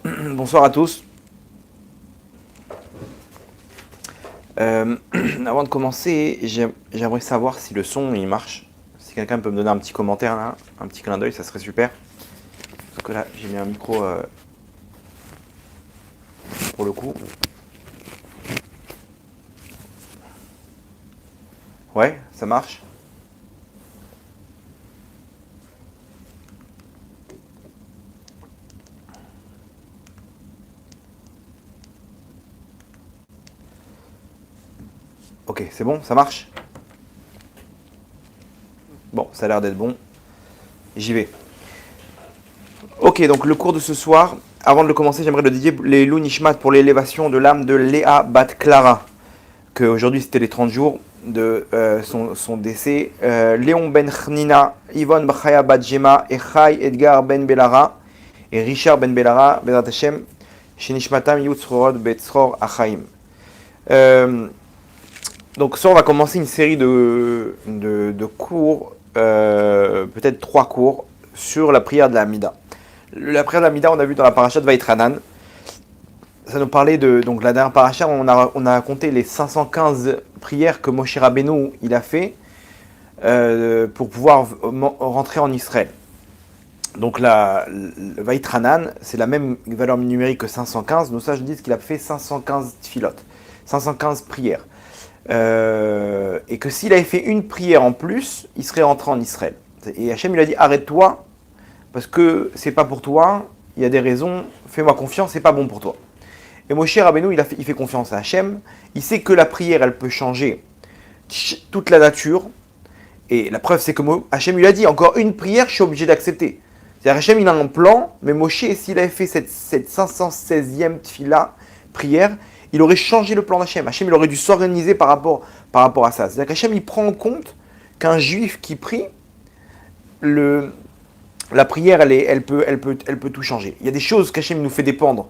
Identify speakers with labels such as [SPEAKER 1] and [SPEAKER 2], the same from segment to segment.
[SPEAKER 1] Bonsoir à tous. Avant de commencer, j'aimerais savoir si le son il marche. Si quelqu'un peut me donner un petit commentaire là, un petit clin d'œil, ça serait super. Parce que là, j'ai mis un micro pour le coup. Ouais, ça marche. Ok, c'est bon, ça marche. Bon, ça a l'air d'être bon. J'y vais. Ok, donc le cours de ce soir, avant de le commencer, j'aimerais le dédier les Nishmat pour l'élévation de l'âme de Léa Bat Clara. Que aujourd'hui c'était les 30 jours de son décès. Léon Ben Chnina, Yvonne Bachaya Bat Jema, Echai Edgar Ben Belara et Richard Ben Belara, Bezrat Hashem, Shenishmatam Yutzrod Betzror Achaim. Donc ça, on va commencer une série de cours, peut-être 3 cours, sur la prière de la Hamida. La prière de la Hamida, on a vu dans la paracha de Vaïtranan. Ça nous parlait de donc la dernière paracha, on a compté les 515 prières que Moshe Rabbeinu il a fait pour pouvoir rentrer en Israël. Donc le Vaïtranan, c'est la même valeur numérique que 515. Nos sages disent qu'il a fait 515 tfilotes, 515 prières. Et que s'il avait fait une prière en plus, il serait rentré en Israël. Et Hachem lui a dit arrête-toi parce que c'est pas pour toi. Il y a des raisons. Fais-moi confiance, c'est pas bon pour toi. Et Moshe Rabbeinu, il fait confiance à Hachem. Il sait que la prière, elle peut changer toute la nature. Et la preuve, c'est que Hachem lui a dit, encore une prière, je suis obligé d'accepter. C'est-à-dire Hachem, il a un plan, mais Moshe, s'il avait fait cette 516e tfila, prière, il aurait changé le plan d'Hachem. Hachem, il aurait dû s'organiser par rapport à ça. C'est-à-dire qu'Hachem, il prend en compte qu'un juif qui prie, la prière, elle peut tout changer. Il y a des choses qu'Hachem nous fait dépendre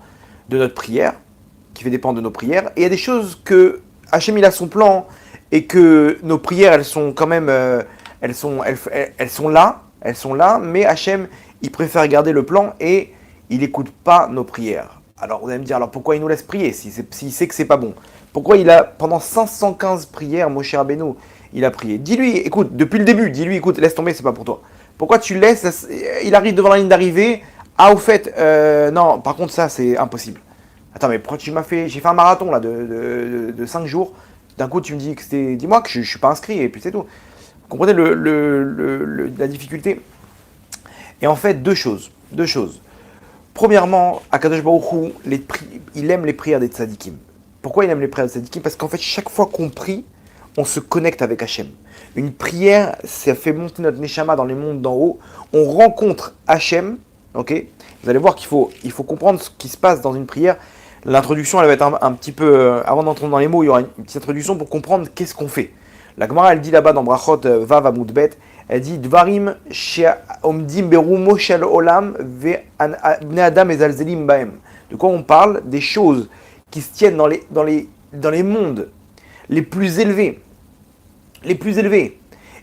[SPEAKER 1] de notre prière, qui fait dépendre de nos prières, et il y a des choses que Hachem il a son plan et que nos prières elles sont quand même elles sont là, mais Hachem il préfère garder le plan et il n'écoute pas nos prières. Alors vous allez me dire alors pourquoi il nous laisse prier s'il sait que c'est pas bon? Pourquoi il a pendant 515 prières Moshe Rabbeinu il a prié? Dis-lui écoute depuis le début, dis-lui écoute laisse tomber c'est pas pour toi. Pourquoi tu laisses? Il arrive devant la ligne d'arrivée. Ah, au fait, non, par contre, ça, c'est impossible. Attends, mais pourquoi tu m'as fait. J'ai fait un marathon, là, de 5 jours. D'un coup, tu me dis que c'était. Dis-moi que je ne suis pas inscrit, et puis c'est tout. Vous comprenez la difficulté? Et en fait, deux choses. Premièrement, Akadosh Baruch Hu, il aime les prières des tzadikim. Pourquoi il aime les prières des tzadikim? Parce qu'en fait, chaque fois qu'on prie, on se connecte avec Hachem. Une prière, ça fait monter notre neshama dans les mondes d'en haut. On rencontre Hachem, ok? Vous allez voir qu'il faut comprendre ce qui se passe dans une prière. L'introduction, elle va être un petit peu... avant d'entrer dans les mots, il y aura une petite introduction pour comprendre qu'est-ce qu'on fait. La Gemara, elle dit là-bas dans Brachot Vav Amudbet, elle dit Dvarim she'omdim berumo shel olam ve'bnei adam ezalzelim baem. De quoi on parle? Des choses qui se tiennent dans les mondes les plus élevés. Les plus élevés.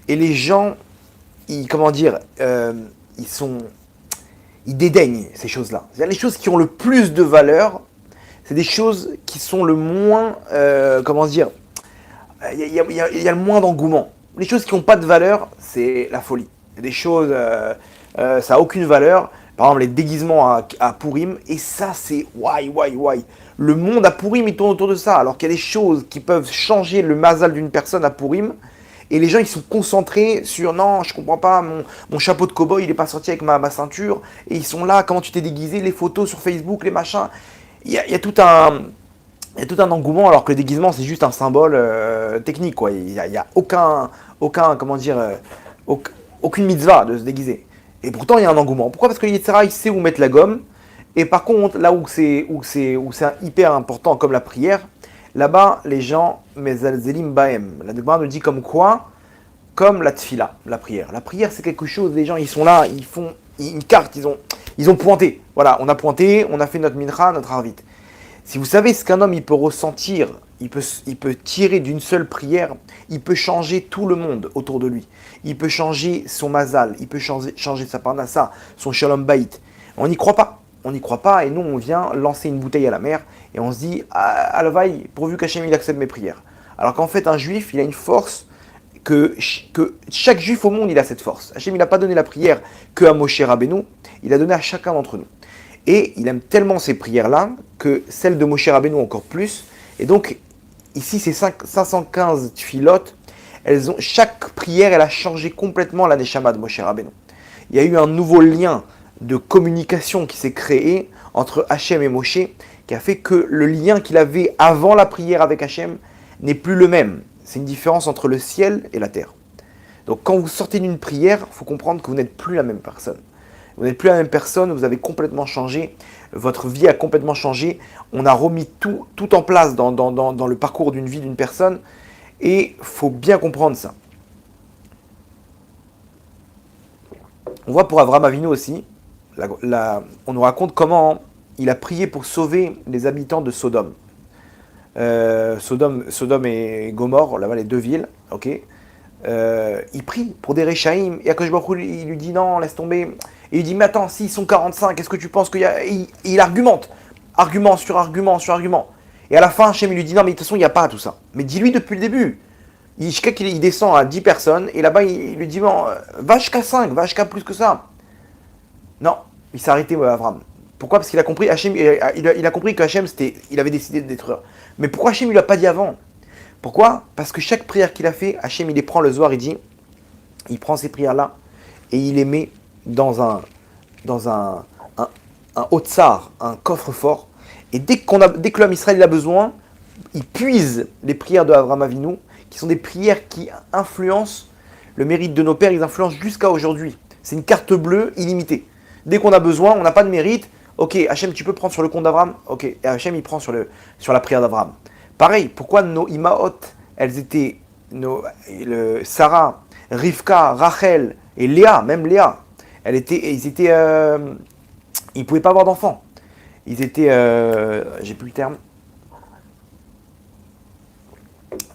[SPEAKER 1] Et les gens, comment dire, ils dédaignent ces choses-là. C'est-à-dire les choses qui ont le plus de valeur, c'est des choses qui sont le moins, comment dire, il y a le moins d'engouement. Les choses qui n'ont pas de valeur, c'est la folie. Des choses, ça n'a aucune valeur. Par exemple, les déguisements à Purim, et ça, c'est why. Le monde à Purim, il tourne autour de ça, alors qu'il y a des choses qui peuvent changer le mazal d'une personne à Purim, et les gens, ils sont concentrés sur non, je comprends pas, mon chapeau de cow-boy, il n'est pas sorti avec ma ceinture, et ils sont là, comment tu t'es déguisé, les photos sur Facebook, les machins. Il y a tout un engouement, alors que le déguisement, c'est juste un symbole technique, quoi. Il y a aucun, comment dire, aucune mitzvah de se déguiser. Et pourtant, il y a un engouement. Pourquoi? Parce que l'Yetzirah, il sait où mettre la gomme. Et par contre, là où c'est hyper important, comme la prière, là-bas, les gens, mezalzelim baem. La Gemara nous dit comme quoi? Comme la tfila, la prière. La prière, c'est quelque chose, les gens, ils sont là, ils font une carte, ils ont pointé. Voilà, on a pointé, on a fait notre mincha, notre arvit. Si vous savez ce qu'un homme il peut ressentir, il peut tirer d'une seule prière, il peut changer tout le monde autour de lui. Il peut changer son mazal, il peut changer sa parnassa, son shalom bayit. On n'y croit pas. on n'y croit pas et nous, on vient lancer une bouteille à la mer et on se dit, ah, Alvaï, pourvu qu'Hachem il accepte mes prières. Alors qu'en fait, un juif, il a une force que chaque juif au monde, il a cette force. Hachem, il n'a pas donné la prière que à Moshe Rabbeinu, il a donné à chacun d'entre nous. Et il aime tellement ces prières-là que celles de Moshe Rabbeinu encore plus. Et donc, ici, ces 515 tfilotes, chaque prière, elle a changé complètement la neshama de Moshe Rabbeinu. Il y a eu un nouveau lien de communication qui s'est créé entre Hachem et Moshe, qui a fait que le lien qu'il avait avant la prière avec Hachem n'est plus le même. C'est une différence entre le ciel et la terre. Donc quand vous sortez d'une prière, il faut comprendre que vous n'êtes plus la même personne. Vous n'êtes plus la même personne, vous avez complètement changé, votre vie a complètement changé, on a remis tout en place dans le parcours d'une vie d'une personne, et il faut bien comprendre ça. On voit pour Avraham Avinu aussi, on nous raconte comment il a prié pour sauver les habitants de Sodome. Sodome et Gomorre, là-bas les deux villes, ok. Il prie pour des Réchaïm, et Akash Baruch Hu, il lui dit non, laisse tomber. Et il dit, mais attends, s'ils sont 45, est-ce que tu penses qu'il y a... Il argumente, argument sur argument sur argument. Et à la fin, Hachem, il lui dit, non, mais de toute façon, il n'y a pas tout ça. Mais dis-lui depuis le début. Il descend à 10 personnes, et là-bas, il lui dit, bon, va jusqu'à 5, va jusqu'à plus que ça. Non, il s'est arrêté, Avram. Pourquoi? Parce qu'il a compris, Hachem, il a compris que Hachem, il avait décidé de détruire. Mais pourquoi Hachem, il ne l'a pas dit avant? Pourquoi? Parce que chaque prière qu'il a fait, Hachem, il les prend le soir, il prend ces prières-là, et il les met dans un haut-tsar, un coffre-fort. Et dès que l'homme Israël a besoin, il puise les prières de Avraham Avinu, qui sont des prières qui influencent le mérite de nos pères, ils influencent jusqu'à aujourd'hui. C'est une carte bleue illimitée. Dès qu'on a besoin, on n'a pas de mérite, ok, Hachem, tu peux prendre sur le compte d'Avraham, ok, et Hachem, il prend sur la prière d'Avraham. Pareil, pourquoi nos Imaot, elles étaient, Sarah, Rivka, Rachel et Léa, même Léa, ils ne pouvaient pas avoir d'enfants. Ils étaient, j'ai plus le terme.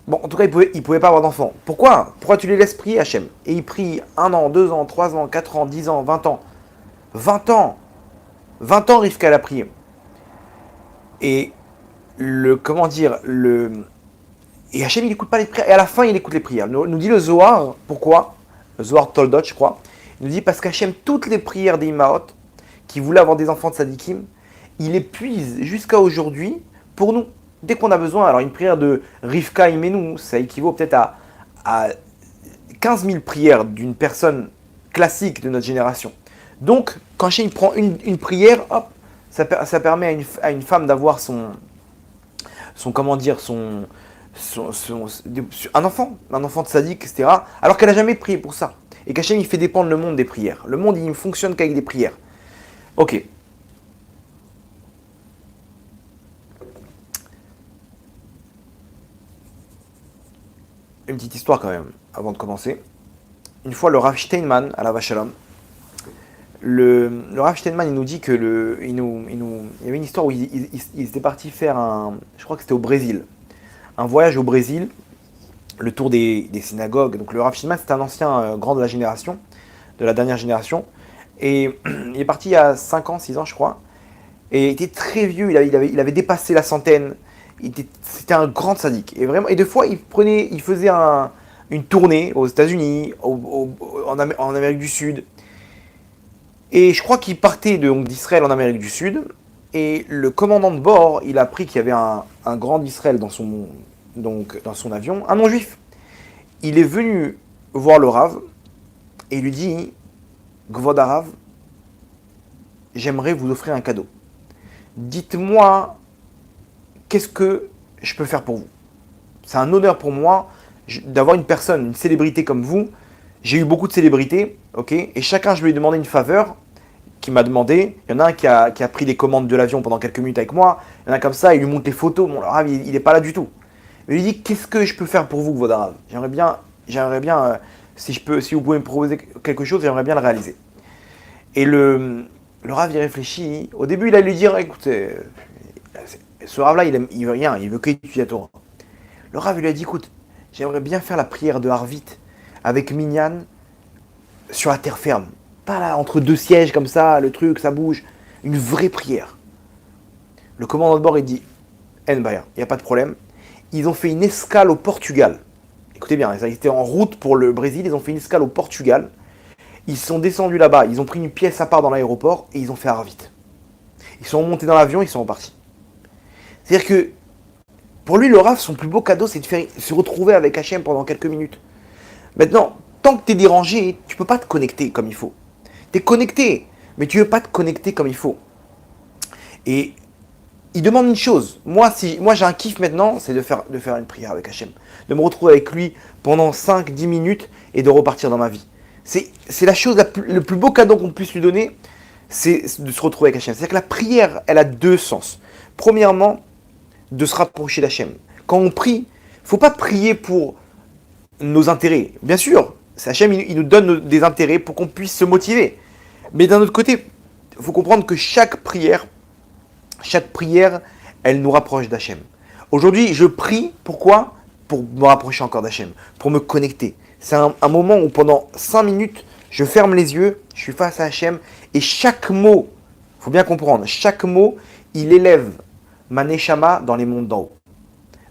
[SPEAKER 1] Bon, en tout cas, ils pouvaient pas avoir d'enfants. Pourquoi tu les laisses prier, Hachem? Et ils prient 1 an, 2 ans, 3 ans, 4 ans, 10 ans, 20 ans. 20 ans 20 ans, Rivka l'a prié. Et et Hachem, il n'écoute pas les prières. Et à la fin, il écoute les prières. Nous dit le Zohar, pourquoi? Le Zohar Toldot, je crois. Il nous dit parce qu'Hachem, toutes les prières des Imaot, qui voulaient avoir des enfants de Sadikim, il les puise jusqu'à aujourd'hui pour nous. Dès qu'on a besoin, alors une prière de Rivka Imenu, ça équivaut peut-être à 15 000 prières d'une personne classique de notre génération. Donc, quand Hachem prend une prière, hop, ça permet à une femme d'avoir un enfant de sadique, etc. Alors qu'elle n'a jamais prié pour ça. Et qu'Hachem, il fait dépendre le monde des prières. Le monde, il ne fonctionne qu'avec des prières. Ok. Une petite histoire quand même, avant de commencer. Une fois, le Rav Steinman, à la Vachalom, le Rav Steinman, il nous dit que il y avait une histoire où ils étaient partis faire je crois que c'était au Brésil, un voyage au Brésil, le tour des synagogues. Donc le Rav Steinman, c'était un ancien grand de la génération, de la dernière génération, et il est parti il y a 5 ans, 6 ans je crois, et il était très vieux, il avait dépassé la centaine, c'était un grand sadique, et vraiment, et deux fois il faisait une tournée aux États-Unis, en Amérique du Sud. Et je crois qu'il partait d'Israël en Amérique du Sud. Et le commandant de bord, il a appris qu'il y avait un grand d'Israël dans son avion, un non-juif. Il est venu voir le Rav et il lui dit, Gvod Harav, j'aimerais vous offrir un cadeau. Dites-moi, qu'est-ce que je peux faire pour vous? C'est un honneur pour moi d'avoir une personne, une célébrité comme vous. J'ai eu beaucoup de célébrités, ok, et chacun, je lui ai demandé une faveur qui m'a demandé. Il y en a un qui a pris les commandes de l'avion pendant quelques minutes avec moi. Il y en a comme ça, il lui montre les photos. Bon, le Rav, il n'est pas là du tout. Mais il lui dit, qu'est-ce que je peux faire pour vous, Kvod Harav? J'aimerais bien, si vous pouvez me proposer quelque chose, j'aimerais bien le réaliser. Et le Rav, il réfléchit. Au début, il allait lui dire, écoutez, ce Rav-là, il veut rien, il veut que étudier la Torah. Le Rav, il lui a dit, écoute, j'aimerais bien faire la prière de Harvit avec Minyan sur la terre ferme. Pas là, entre deux sièges comme ça, le truc, ça bouge. une vraie prière. Le commandant de bord, il dit, Nbaya, il n'y a pas de problème. Ils ont fait une escale au Portugal. Écoutez bien, ils étaient en route pour le Brésil, ils ont fait une escale au Portugal. Ils sont descendus là-bas, ils ont pris une pièce à part dans l'aéroport et ils ont fait Arvit. Ils sont montés dans l'avion, ils sont repartis. C'est-à-dire que, pour lui, le Rav, son plus beau cadeau, c'est de faire, se retrouver avec Hachem pendant quelques minutes. Maintenant, tant que tu es dérangé, tu ne peux pas te connecter comme il faut. Tu es connecté, mais tu ne veux pas te connecter comme il faut. Et il demande une chose. Moi, j'ai un kiff maintenant, c'est de faire une prière avec Hachem. De me retrouver avec lui pendant 5-10 minutes et de repartir dans ma vie. C'est la chose, le plus beau cadeau qu'on puisse lui donner, c'est de se retrouver avec Hachem. C'est-à-dire que la prière, elle a deux sens. Premièrement, de se rapprocher d'Hachem. Quand on prie, il ne faut pas prier pour nos intérêts. Bien sûr, Hachem, il nous donne des intérêts pour qu'on puisse se motiver. Mais d'un autre côté, il faut comprendre que chaque prière, elle nous rapproche d'Hachem. Aujourd'hui, je prie, pourquoi ? Pour me rapprocher encore d'Hachem, pour me connecter. C'est un moment où pendant 5 minutes, je ferme les yeux, je suis face à Hachem, et chaque mot, il faut bien comprendre, chaque mot, il élève ma neshama dans les mondes d'en haut.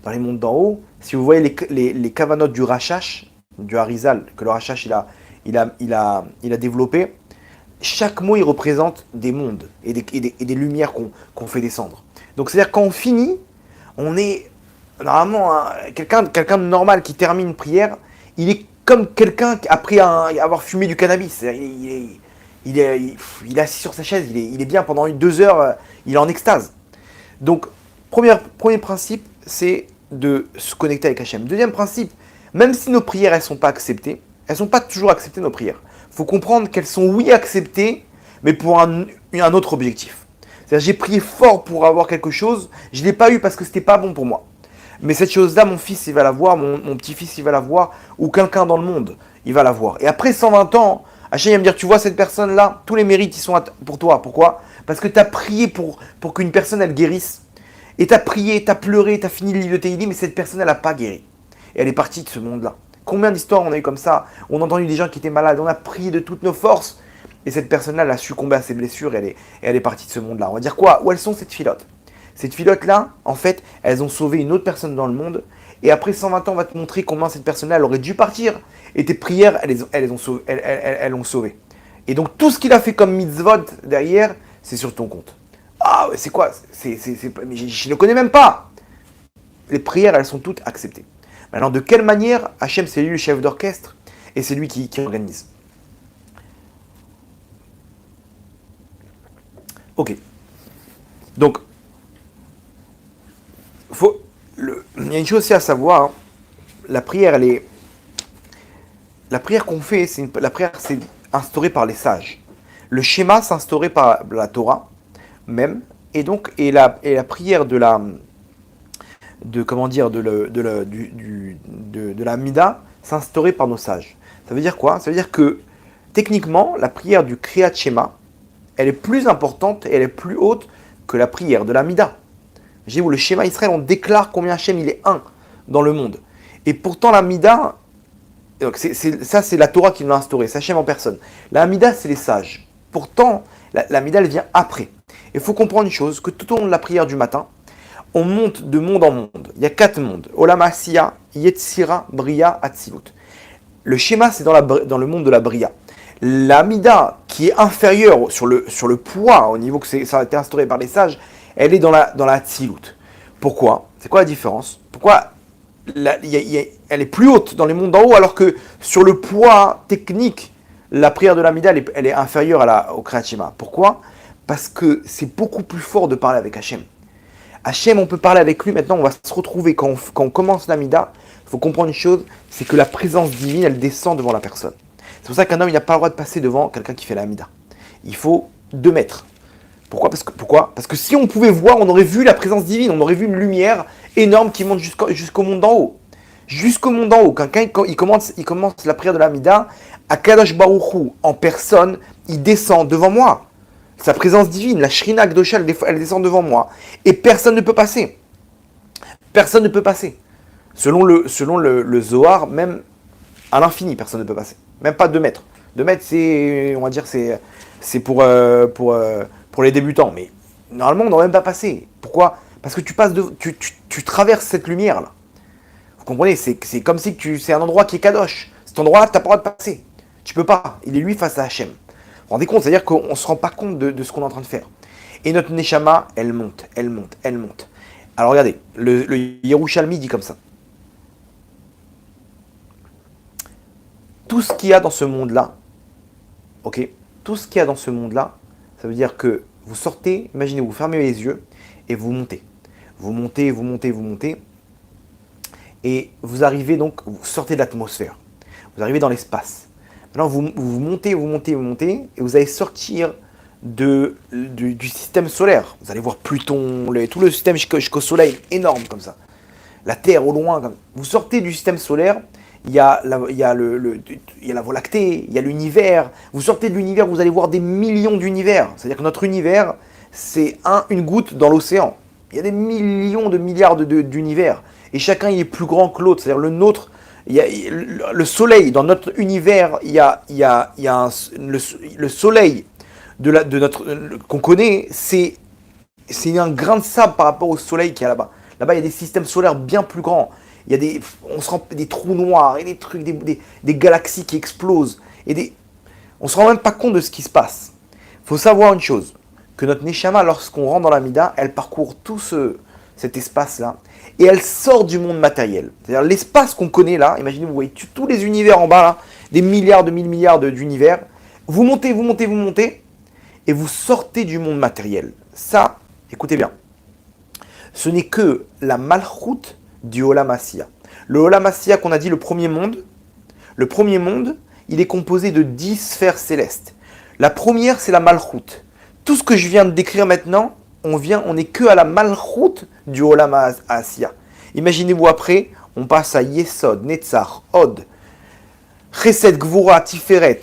[SPEAKER 1] Dans les mondes d'en haut, si vous voyez les kavanotes du Rashash, du Harizal, que le Rashash il a développé, chaque mot, il représente des mondes et des lumières qu'on fait descendre. Donc, c'est-à-dire quand on finit, on est normalement quelqu'un de normal qui termine une prière, il est comme quelqu'un après avoir fumé du cannabis. Il est assis sur sa chaise, il est bien pendant 2 heures, il est en extase. Donc, premier principe, c'est de se connecter avec Hachem. Deuxième principe, même si nos prières, elles ne sont pas acceptées, elles ne sont pas toujours acceptées, nos prières. Il faut comprendre qu'elles sont, oui, acceptées, mais pour un autre objectif. C'est-à-dire, j'ai prié fort pour avoir quelque chose, je ne l'ai pas eu parce que ce n'était pas bon pour moi. Mais cette chose-là, mon fils, il va la voir, mon petit-fils, il va la voir, ou quelqu'un dans le monde, il va la voir. Et après 120 ans, Hachem va me dire, tu vois cette personne-là, tous les mérites, ils sont pour toi. Pourquoi ? Parce que tu as prié pour qu'une personne, elle guérisse. Et tu as prié, tu as pleuré, tu as fini le livre de Tehillim, mais cette personne, elle n'a pas guéri. Et elle est partie de ce monde-là. Combien d'histoires on a eu comme ça ? On a entendu des gens qui étaient malades, on a prié de toutes nos forces, et cette personne-là, elle a succombé à ses blessures, et elle est partie de ce monde-là. On va dire quoi ? Où elles sont, ces filottes ? Ces filottes-là, en fait, elles ont sauvé une autre personne dans le monde, et après 120 ans, on va te montrer combien cette personne-là, elle aurait dû partir, et tes prières, elles l'ont sauvé. Et donc, tout ce qu'il a fait comme mitzvot derrière, c'est sur ton compte. Ah, c'est quoi ? Mais je ne le connais même pas. Les prières, elles sont toutes acceptées. Maintenant, de quelle manière Hachem, c'est lui le chef d'orchestre et c'est lui qui organise. Ok. Donc, il y a une chose aussi à savoir. Hein. La prière, la prière qu'on fait, la prière, c'est instaurée par les sages. Le schéma, c'est instauré par la Torah même. Et donc, la prière de la Mida, c'est instauré par nos sages. Ça veut dire quoi ? Ça veut dire que, techniquement, la prière du Kriyat Shema, elle est plus importante et elle est plus haute que la prière de la Mida. J'ai vu le schéma Israël, on déclare combien Hachem il est un dans le monde. Et pourtant la Mida, donc ça c'est la Torah qui l'a instauré, c'est Hachem en personne. La Mida c'est les sages. Pourtant la Mida elle vient après. Il faut comprendre une chose, que tout au long de la prière du matin, on monte de monde en monde. Il y a 4 mondes. Olam Asiya, Yetzira, Bria, Atzilut. Le schéma c'est dans le monde de la Bria. La Mida qui est inférieure sur le poids, au niveau que ça a été instauré par les sages, elle est dans la Atzilut. Pourquoi ? C'est quoi la différence ? Pourquoi elle est plus haute dans les mondes d'en haut, alors que sur le poids technique, la prière de la Mida, elle est inférieure au Kriyat Shema. Pourquoi ? Parce que c'est beaucoup plus fort de parler avec Hachem. Hachem, on peut parler avec lui, maintenant on va se retrouver, quand on commence la Mida, il faut comprendre une chose, c'est que la présence divine, elle descend devant la personne. C'est pour ça qu'un homme, il n'a pas le droit de passer devant quelqu'un qui fait la Mida. Il faut 2 mètres. Pourquoi ? Parce que si on pouvait voir, on aurait vu la présence divine, on aurait vu une lumière énorme qui monte jusqu'au monde d'en haut. Jusqu'au monde d'en haut. Quand il commence la prière de la Mida, Akadosh Baruch Hu, en personne, il descend devant moi. Sa présence divine, la Shrina Kdosha, elle descend devant moi. Et personne ne peut passer. Personne ne peut passer. Selon le Zohar, même à l'infini, personne ne peut passer. Même pas 2 mètres. 2 mètres, c'est, on va dire, c'est pour pour les débutants. Mais normalement, on n'aurait même pas passé. Pourquoi? Parce que tu traverses cette lumière-là. Vous comprenez? C'est comme si c'est un endroit qui est kadosh. Cet endroit-là, tu n'as pas le droit de passer. Tu peux pas. Il est lui face à Hachem. Vous vous rendez compte? C'est-à-dire qu'on ne se rend pas compte de ce qu'on est en train de faire. Et notre Neshama, elle monte, elle monte, elle monte. Alors regardez, le Yerushalmi dit comme ça. Tout ce qu'il y a dans ce monde-là, ok, tout ce qu'il y a dans ce monde-là, ça veut dire que vous sortez, imaginez, vous fermez les yeux et vous montez. Vous montez, vous montez, vous montez. Et vous arrivez donc, vous sortez de l'atmosphère. Vous arrivez dans l'espace. Maintenant, vous montez, vous montez, vous montez, et vous allez sortir du système solaire. Vous allez voir Pluton, tout le système jusqu'au Soleil, énorme comme ça. La Terre au loin. Vous sortez du système solaire, il y a la Voie lactée, il y a l'univers. Vous sortez de l'univers, vous allez voir des millions d'univers. C'est-à-dire que notre univers, c'est une goutte dans l'océan. Il y a des millions de milliards d'univers. Et chacun il est plus grand que l'autre. C'est-à-dire le nôtre, le soleil, dans notre univers, il y a le soleil qu'on connaît, c'est un grain de sable par rapport au soleil qu'il y a là-bas. Là-bas, il y a des systèmes solaires bien plus grands. Il y a on se rend des trous noirs et des trucs, des galaxies qui explosent. On se rend même pas compte de ce qui se passe. Il faut savoir une chose, que notre Neshama, lorsqu'on rentre dans la Mida, elle parcourt tout cet espace-là et elle sort du monde matériel. C'est-à-dire l'espace qu'on connaît là, imaginez, vous voyez tous les univers en bas là, des milliards de milliards d'univers. Vous montez, vous montez, vous montez et vous sortez du monde matériel. Ça, écoutez bien, ce n'est que la malchoute du Olam Asiya. Le Olam Asiya qu'on a dit, le premier monde, il est composé de 10 sphères célestes. La première, c'est la malchoute. Tout ce que je viens de décrire maintenant, on n'est que à la malchoute du Olam Asiya. Imaginez-vous après, on passe à Yesod, Netzach, Od, Chesed, Gvura, Tiferet,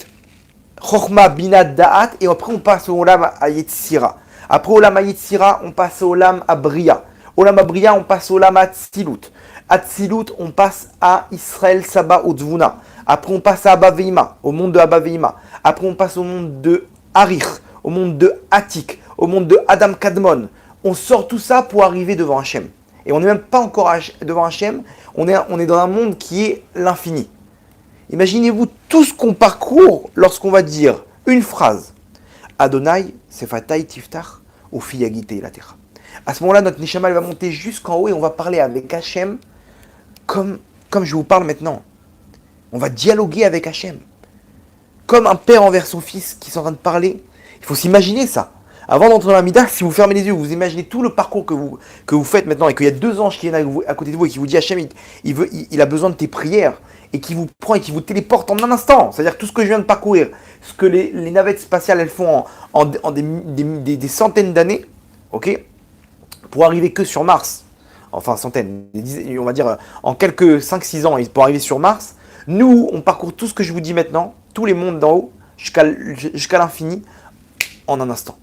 [SPEAKER 1] Chochma, Bina, Da'at, et après on passe au Olam Yetzira. Après Olam Yetzira, on passe au Olam Abriya. Olam Abriya, on passe au Olam Atzilut. Atzilut, on passe à Israël, Saba, Utzvuna. Après on passe à Abba Veima, au monde de Abba Veima. Après on passe au monde de Arich, au monde de Atik, au monde de Adam Kadmon. On sort tout ça pour arriver devant Hachem. Et on n'est même pas encore devant Hachem, on est dans un monde qui est l'infini. Imaginez-vous tout ce qu'on parcourt lorsqu'on va dire une phrase. Adonai, Sefatai Tiftach, Ufi Yagite Elatecha. À ce moment-là, notre Neshama va monter jusqu'en haut et on va parler avec Hachem comme je vous parle maintenant. On va dialoguer avec Hachem. Comme un père envers son fils qui est en train de parler. Il faut s'imaginer ça. Avant d'entrer dans la Mida, si vous fermez les yeux, vous imaginez tout le parcours que vous faites maintenant et qu'il y a 2 anges qui viennent à côté de vous et qui vous dit Hachem, il a besoin de tes prières et qui vous prend et qui vous téléporte en un instant. C'est-à-dire tout ce que je viens de parcourir, ce que les navettes spatiales elles font en des centaines d'années, ok, pour arriver que sur Mars, enfin centaines, on va dire en quelques 5-6 ans pour arriver sur Mars. Nous, on parcourt tout ce que je vous dis maintenant, tous les mondes d'en haut, jusqu'à l'infini, en un instant.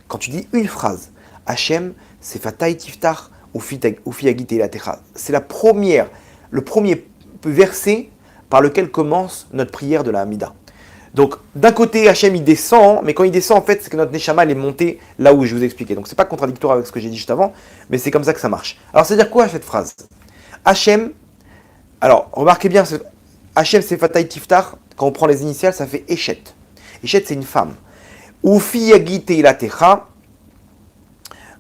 [SPEAKER 1] Quand tu dis une phrase, Hachem, c'est Fatay Tiftach, Ufi Yagite Elatecha. C'est le premier verset par lequel commence notre prière de la Hamida. Donc, d'un côté, Hachem, il descend, mais quand il descend, en fait, c'est que notre Neshama, elle est montée là où je vous ai expliqué. Donc, c'est pas contradictoire avec ce que j'ai dit juste avant, mais c'est comme ça que ça marche. Alors, c'est-à-dire quoi cette phrase? Hachem, alors, remarquez bien, Hachem, c'est Fatay Tiftach, quand on prend les initiales, ça fait Eshet. Eshet, c'est une femme. Ufi Yagite Elatecha,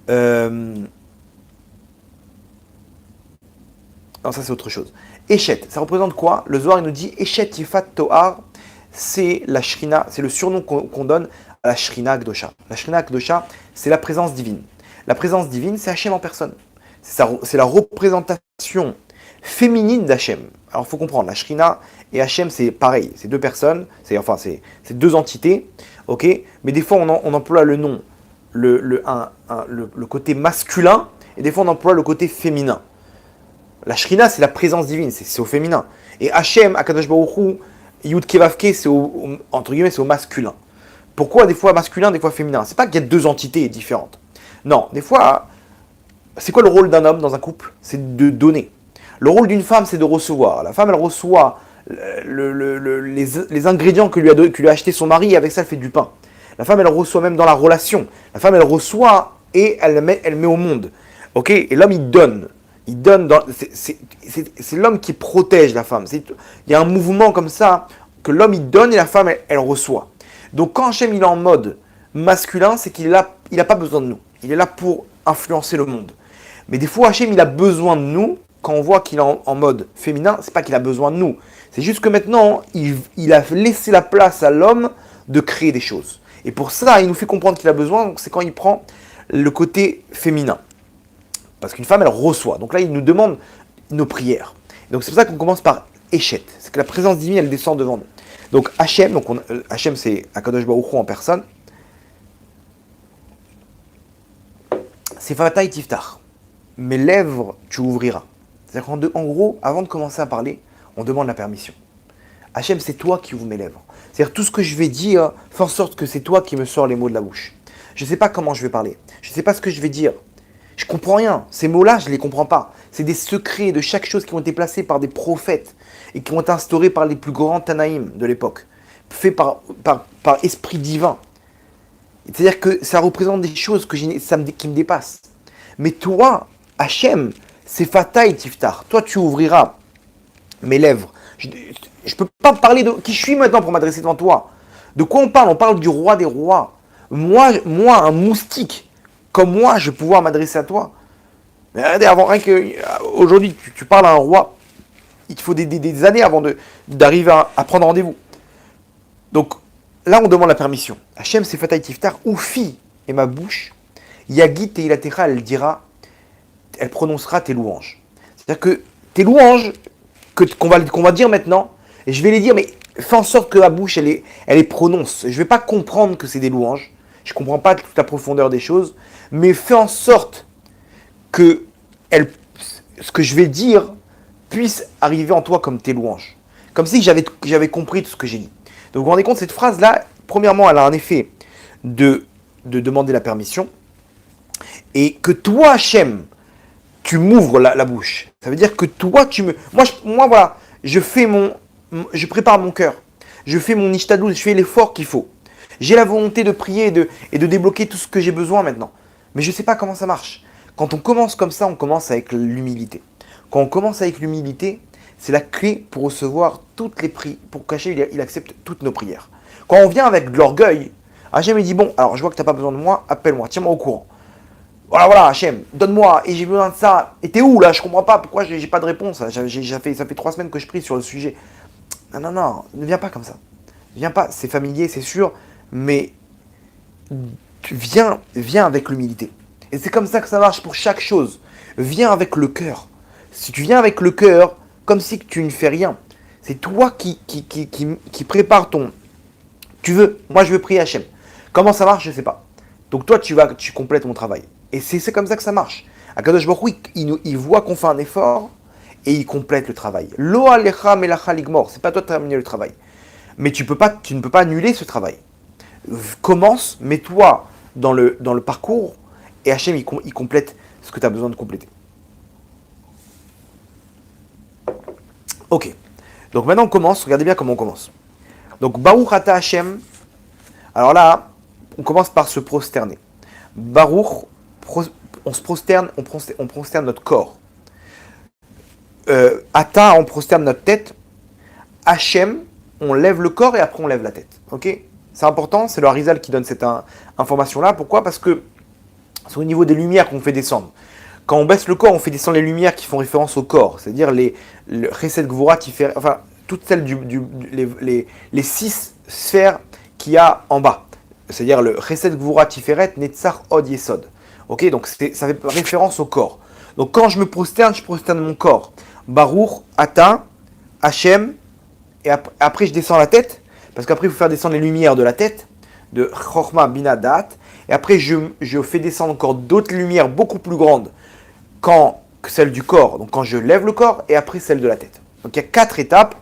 [SPEAKER 1] non, ça c'est autre chose. Eshet, ça représente quoi? Le Zohar, il nous dit Eshet Yifat Tohar, c'est la Shrina, c'est le surnom qu'on donne à la Shrina Kdosha. La Shrina Kdosha, c'est la présence divine. La présence divine, c'est Hachem en personne. C'est la représentation féminine d'Hachem. Alors il faut comprendre, la Shrina et Hachem, c'est pareil, c'est 2 personnes, c'est 2 entités, ok? Mais des fois, on emploie le nom, le côté masculin, et des fois, on emploie le côté féminin. La Shrina, c'est la présence divine, c'est au féminin. Et Hachem, Akadosh Baruch Hu, Yud Kevavke, c'est entre guillemets, c'est au masculin. Pourquoi des fois masculin, des fois féminin? C'est pas qu'il y a 2 entités différentes. Non, des fois, c'est quoi le rôle d'un homme dans un couple? C'est de donner. Le rôle d'une femme, c'est de recevoir. La femme, elle reçoit les ingrédients que lui a acheté son mari, et avec ça, elle fait du pain. La femme, elle reçoit même dans la relation. La femme, elle reçoit et elle met au monde. Ok. Et l'homme, il donne. Il donne dans. C'est l'homme qui protège la femme. Il y a un mouvement comme ça que l'homme, il donne et la femme, elle reçoit. Donc quand Hachem, il est en mode masculin, c'est qu'il a pas besoin de nous. Il est là pour influencer le monde. Mais des fois, Hachem, il a besoin de nous. Quand on voit qu'il est en mode féminin, c'est pas qu'il a besoin de nous. C'est juste que maintenant, il a laissé la place à l'homme de créer des choses. Et pour ça, il nous fait comprendre qu'il a besoin, donc c'est quand il prend le côté féminin. Parce qu'une femme, elle reçoit. Donc là, il nous demande nos prières. Donc c'est pour ça qu'on commence par Échet. C'est que la présence divine, elle descend devant nous. Donc Hachem, Hachem c'est Akadosh Baruch Hu en personne. C'est Fatay Tiftar. Mes lèvres, tu ouvriras. C'est-à-dire qu'en gros, avant de commencer à parler, on demande la permission. Hachem, c'est toi qui ouvres mes lèvres. C'est-à-dire tout ce que je vais dire, fais en sorte que c'est toi qui me sors les mots de la bouche. Je ne sais pas comment je vais parler. Je ne sais pas ce que je vais dire. Je ne comprends rien. Ces mots-là, je ne les comprends pas. C'est des secrets de chaque chose qui ont été placés par des prophètes et qui ont été instaurés par les plus grands Tanaïm de l'époque, faits par esprit divin. C'est-à-dire que ça représente des choses qui me dépassent. Mais toi, Hachem, c'est Fatay Tiftar. Toi, tu ouvriras mes lèvres. Je ne peux pas parler de qui je suis maintenant pour m'adresser devant toi. De quoi on parle? On parle du roi des rois. Moi, un moustique, comme moi, je vais pouvoir m'adresser à toi. Mais regardez, aujourd'hui, tu parles à un roi. Il te faut des années avant d'arriver à prendre rendez-vous. Donc, là, on demande la permission. Hachem, c'est Fatay Tiftar, Oufi, et ma bouche, Yagit et Ilatecha, elle prononcera tes louanges. C'est-à-dire que tes louanges, qu'on va dire maintenant, et je vais les dire, mais fais en sorte que ma bouche, elle les prononce. Je ne vais pas comprendre que c'est des louanges. Je ne comprends pas toute la profondeur des choses, mais fais en sorte que ce que je vais dire puisse arriver en toi comme tes louanges. Comme si j'avais compris tout ce que j'ai dit. Donc vous vous rendez compte, cette phrase-là, premièrement, elle a un effet de demander la permission. Et que toi, Hachem, tu m'ouvres la bouche. Ça veut dire que toi, Moi, voilà, je prépare mon cœur. Je fais mon ishtadlout, je fais l'effort qu'il faut. J'ai la volonté de prier et de débloquer tout ce que j'ai besoin maintenant. Mais je ne sais pas comment ça marche. Quand on commence comme ça, on commence avec l'humilité. Quand on commence avec l'humilité, c'est la clé pour recevoir toutes les prières, pour qu'Hachem il accepte toutes nos prières. Quand on vient avec de l'orgueil, Hachem il dit bon, alors je vois que tu n'as pas besoin de moi, appelle-moi, tiens-moi au courant. Voilà, Hachem, donne-moi, et j'ai besoin de ça. Et t'es où là? Je comprends pas, pourquoi j'ai pas de réponse? Ça fait 3 semaines que je prie sur le sujet. Non, ne viens pas comme ça. Viens pas, c'est familier, c'est sûr, mais tu viens avec l'humilité. Et c'est comme ça que ça marche pour chaque chose. Viens avec le cœur. Si tu viens avec le cœur, comme si tu ne fais rien, c'est toi qui prépare ton... Moi je veux prier Hachem. Comment ça marche, je ne sais pas. Donc toi, tu complètes mon travail. Et c'est comme ça que ça marche. Akadosh Baruch Hu, il voit qu'on fait un effort et il complète le travail. Lo alecha melacha ligmor. C'est pas toi de terminer le travail. Mais tu ne peux pas annuler ce travail. Commence, mets-toi dans le parcours et Hachem, il complète ce que tu as besoin de compléter. Ok. Donc maintenant, on commence. Regardez bien comment on commence. Donc, Baruch Ata Hachem. Alors là, on commence par se prosterner. Baruch, on se prosterne, on prosterne notre corps. Ata, on prosterne notre tête. Hachem, on lève le corps et après on lève la tête. Ok? C'est important, c'est le Harizal qui donne cette information-là. Pourquoi? Parce que c'est au niveau des lumières qu'on fait descendre. Quand on baisse le corps, on fait descendre les lumières qui font référence au corps. C'est-à-dire le Chesed Gvura, enfin, toutes celles les 6 sphères qu'il y a en bas. C'est-à-dire le Chesed Gvura Tiferet Netzach Od Yesod. Ok, donc ça fait référence au corps. Donc quand je prosterne mon corps. Baruch, Ata, Hachem, et après je descends la tête, parce qu'après il faut faire descendre les lumières de la tête, de Chochma Bina Dat, et après je fais descendre encore d'autres lumières beaucoup plus grandes que celle du corps, donc quand je lève le corps, et après celle de la tête. Donc il y a 4 étapes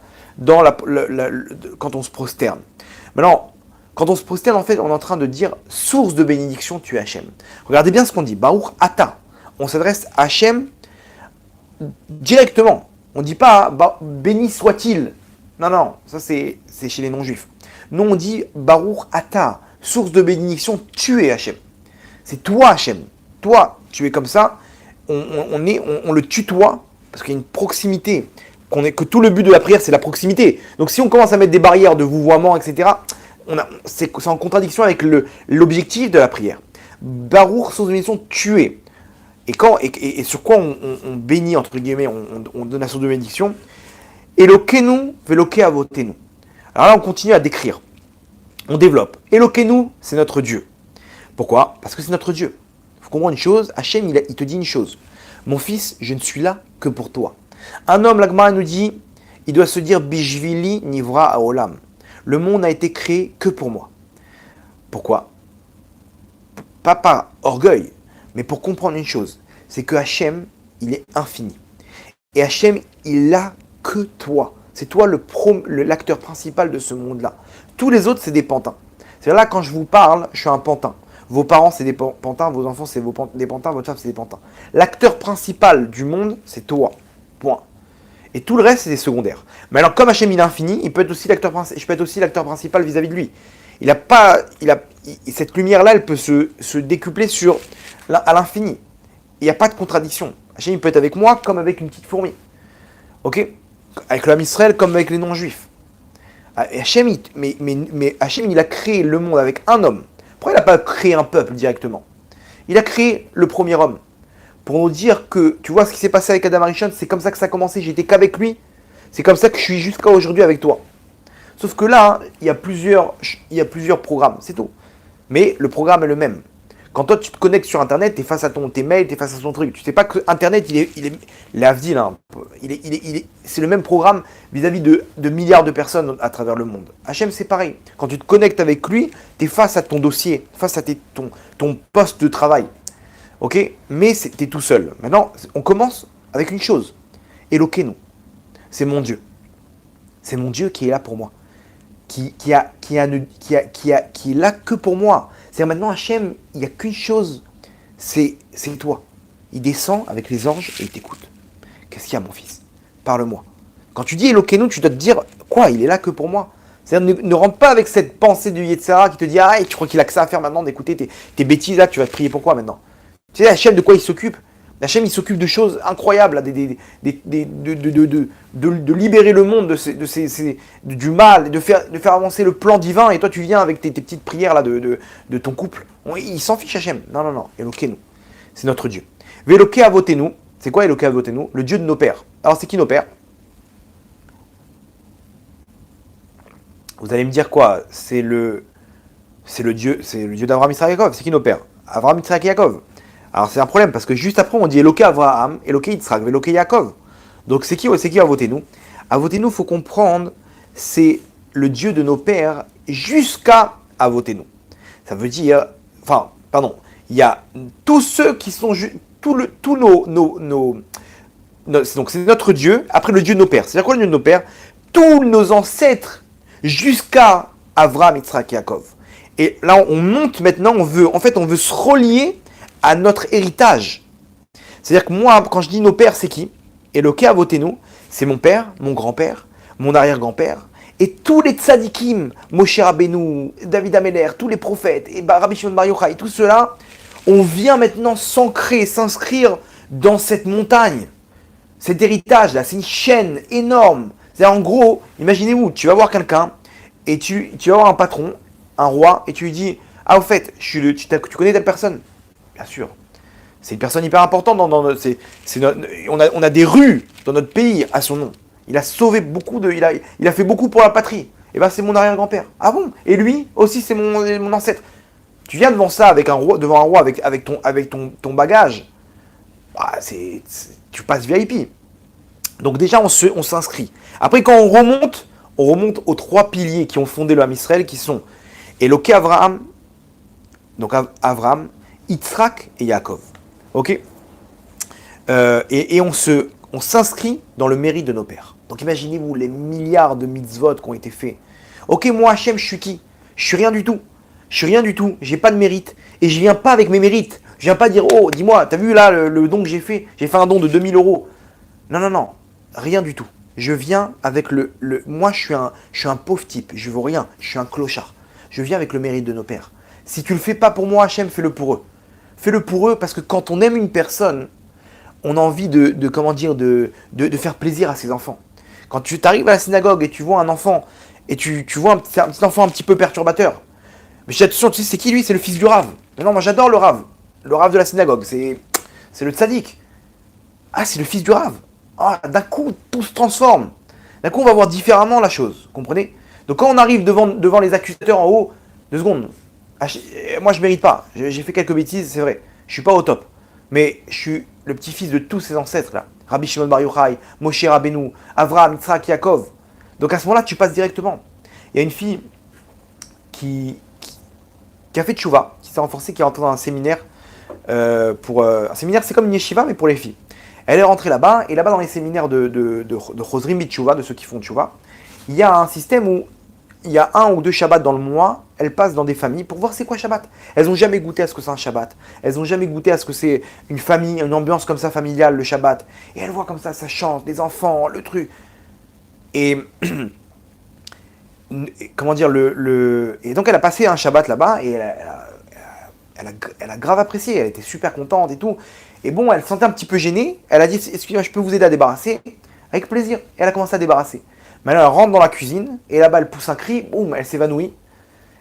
[SPEAKER 1] quand on se prosterne. Maintenant, quand on se prosterne, en fait, on est en train de dire « Source de bénédiction, tu es Hachem ». Regardez bien ce qu'on dit. Baruch Ata. On s'adresse à Hachem directement. On ne dit pas « Béni soit-il ». Non, ça c'est chez les non-juifs. Nous, on dit « Baruch Ata ». source de bénédiction, tu es Hachem. C'est toi Hachem. Toi, tu es comme ça. On le tutoie parce qu'il y a une proximité. Que tout le but de la prière, c'est la proximité. Donc si on commence à mettre des barrières de vouvoiement, etc., c'est en contradiction avec l'objectif de la prière. Baruch, source de bénédiction, tu es. Et sur quoi on bénit, entre guillemets, on donne la source de bénédiction. Elokenu veloke avotenu. Alors là, on continue à décrire. On développe. Elokenu, c'est notre Dieu. Pourquoi ? Parce que c'est notre Dieu. Il faut comprendre une chose. Hachem, il te dit une chose. Mon fils, je ne suis là que pour toi. Un homme, l'Agmara nous dit, il doit se dire Bishvili nivra haolam. Le monde n'a été créé que pour moi. Pourquoi ? Pas par orgueil, mais pour comprendre une chose. C'est que Hachem, il est infini. Et Hachem, il n'a que toi. C'est toi l'acteur principal de ce monde-là. Tous les autres, c'est des pantins. C'est-à-dire là, quand je vous parle, je suis un pantin. Vos parents, c'est des pantins, vos enfants, c'est des pantins, votre femme, c'est des pantins. L'acteur principal du monde, c'est toi. Point. Et tout le reste, c'est des secondaires. Mais alors, comme Hachem, il est infini, je peux être aussi l'acteur principal vis-à-vis de lui. Cette lumière-là, elle peut se décupler à l'infini. Il n'y a pas de contradiction. Hachem, il peut être avec moi comme avec une petite fourmi. Ok ? Avec l'homme Israël comme avec les non-juifs. Hachem, Hachem, il a créé le monde avec un homme. Pourquoi il n'a pas créé un peuple directement ? Il a créé le premier homme. Pour nous dire que, tu vois ce qui s'est passé avec Adam Arishon, c'est comme ça que ça a commencé, j'étais qu'avec lui, c'est comme ça que je suis jusqu'à aujourd'hui avec toi. Sauf que là, il y a plusieurs programmes, c'est tout. Mais le programme est le même. Quand toi tu te connectes sur Internet, tu es face à tes mails, tu es face à ton truc. Tu sais pas que Internet, il est l'Avdil, hein. C'est le même programme vis-à-vis de milliards de personnes à travers le monde. Hachem, c'est pareil. Quand tu te connectes avec lui, tu es face à ton dossier, face à ton poste de travail. Ok ? Mais tu es tout seul. Maintenant, on commence avec une chose. Elokenu. C'est mon Dieu. C'est mon Dieu qui est là pour moi. Qui est là que pour moi. C'est-à-dire maintenant, Hachem, il n'y a qu'une chose, c'est toi. Il descend avec les anges et il t'écoute. Qu'est-ce qu'il y a, mon fils ? Parle-moi. Quand tu dis Elokenu, tu dois te dire, quoi ? Il est là que pour moi. C'est-à-dire, ne rentre pas avec cette pensée du Yetzirah qui te dit, ah, tu crois qu'il a que ça à faire maintenant d'écouter tes bêtises là, tu vas te prier pourquoi maintenant ? Tu sais, Hachem, de quoi il s'occupe ? Hachem, il s'occupe de choses incroyables, de libérer le monde du mal, de faire avancer le plan divin, et toi tu viens avec tes petites prières là de ton couple. Il s'en fiche Hachem. Non, Elokenu, c'est notre Dieu. Veloke avotenu, c'est quoi Eloke avotenu ? Le Dieu de nos pères. Alors c'est qui nos pères ? Vous allez me dire quoi ? C'est le Dieu d'Abraham, Yitzhak, Yaakov. C'est qui nos pères ? Abraham, Yitzhak et Yaakov. Alors c'est un problème parce que juste après on dit Eloke Avraham, Eloke Yitzhak, Eloke Yaakov. Donc c'est qui Avotenu ? Avotenu, il faut comprendre, c'est le Dieu de nos pères jusqu'à Avotenu. Ça veut dire, il y a tous ceux qui sont, donc c'est notre Dieu, après le Dieu de nos pères. C'est-à-dire quoi le Dieu de nos pères ? Tous nos ancêtres jusqu'à Avraham, Yitzhak, Yaakov. Et là on monte maintenant, on veut se relier à notre héritage. C'est-à-dire que moi, quand je dis nos pères, c'est qui ? Eloke Avotenu, c'est mon père, mon grand-père, mon arrière-grand-père, et tous les tzadikim, Moshe Rabbeinu, David Ameler, tous les prophètes, et Rabbi Shimon Bar Yochai, tout cela, on vient maintenant s'inscrire dans cette montagne. Cet héritage-là, c'est une chaîne énorme. C'est-à-dire, en gros, imaginez-vous, tu vas voir quelqu'un, et tu vas voir un patron, un roi, et tu lui dis, ah, au fait, tu connais telle personne ? Bien sûr. C'est une personne hyper importante. On a des rues dans notre pays à son nom. Il a sauvé beaucoup il a fait beaucoup pour la patrie. Et bien c'est mon arrière-grand-père. Ah bon ? Et lui aussi c'est mon ancêtre. Tu viens devant un roi avec ton bagage. Bah, tu passes VIP. Donc déjà on s'inscrit. Après quand on remonte aux trois piliers qui ont fondé le Ham Israël, qui sont Eloke Avraham, donc Avraham, Yitzhak et Yaakov. Ok ? Et on s'inscrit dans le mérite de nos pères. Donc imaginez-vous les milliards de mitzvot qui ont été faits. Ok, moi Hachem, je suis qui ? Je suis rien du tout. J'ai pas de mérite. Et je viens pas avec mes mérites. Je viens pas dire, oh, dis-moi, t'as vu là le don que j'ai fait ? J'ai fait un don de 2000 euros. Non. Rien du tout. Je viens avec moi, je suis un pauvre type. Je vaux rien. Je suis un clochard. Je viens avec le mérite de nos pères. Si tu le fais pas pour moi, Hachem, fais-le pour eux. Fais-le pour eux parce que quand on aime une personne, on a envie comment dire, de faire plaisir à ses enfants. Quand tu arrives à la synagogue et tu vois un enfant, et tu vois un petit enfant un petit peu perturbateur, mais je dis attention, tu sais, c'est qui lui? C'est le fils du Rav. Mais non, moi j'adore le Rav de la synagogue, c'est le tzaddik. Ah, c'est le fils du Rav. Ah, d'un coup, tout se transforme. D'un coup, on va voir différemment la chose, comprenez? Donc quand on arrive devant les accusateurs en haut, 2 secondes, moi je mérite pas, j'ai fait quelques bêtises, c'est vrai, je suis pas au top. Mais je suis le petit-fils de tous ces ancêtres-là. Rabbi Shimon Bar Yochai, Moshe Rabbeinu, Avraham, Yitzhak, Yaakov. Donc à ce moment-là, tu passes directement. Il y a une fille qui a fait tchouva, qui s'est renforcée, qui est rentrée dans un séminaire. Un séminaire, c'est comme une yeshiva, mais pour les filles. Elle est rentrée là-bas, et là-bas, dans les séminaires de Chosrim B'Tchouva, de ceux qui font tchouva, il y a un système où il y a 1 ou 2 Shabbats dans le mois, elles passent dans des familles pour voir c'est quoi Shabbat. Elles n'ont jamais goûté à ce que c'est un Shabbat. Elles n'ont jamais goûté à ce que c'est une famille, une ambiance comme ça familiale, le Shabbat. Et elles voient comme ça chante, les enfants, le truc. Et comment dire, et donc elle a passé un Shabbat là-bas et elle a grave apprécié, elle était super contente et tout. Et bon, elle se sentait un petit peu gênée. Elle a dit, excusez-moi, je peux vous aider à débarrasser? Avec plaisir. Et elle a commencé à débarrasser. Maintenant, elle rentre dans la cuisine, et là-bas, elle pousse un cri, boum, elle s'évanouit,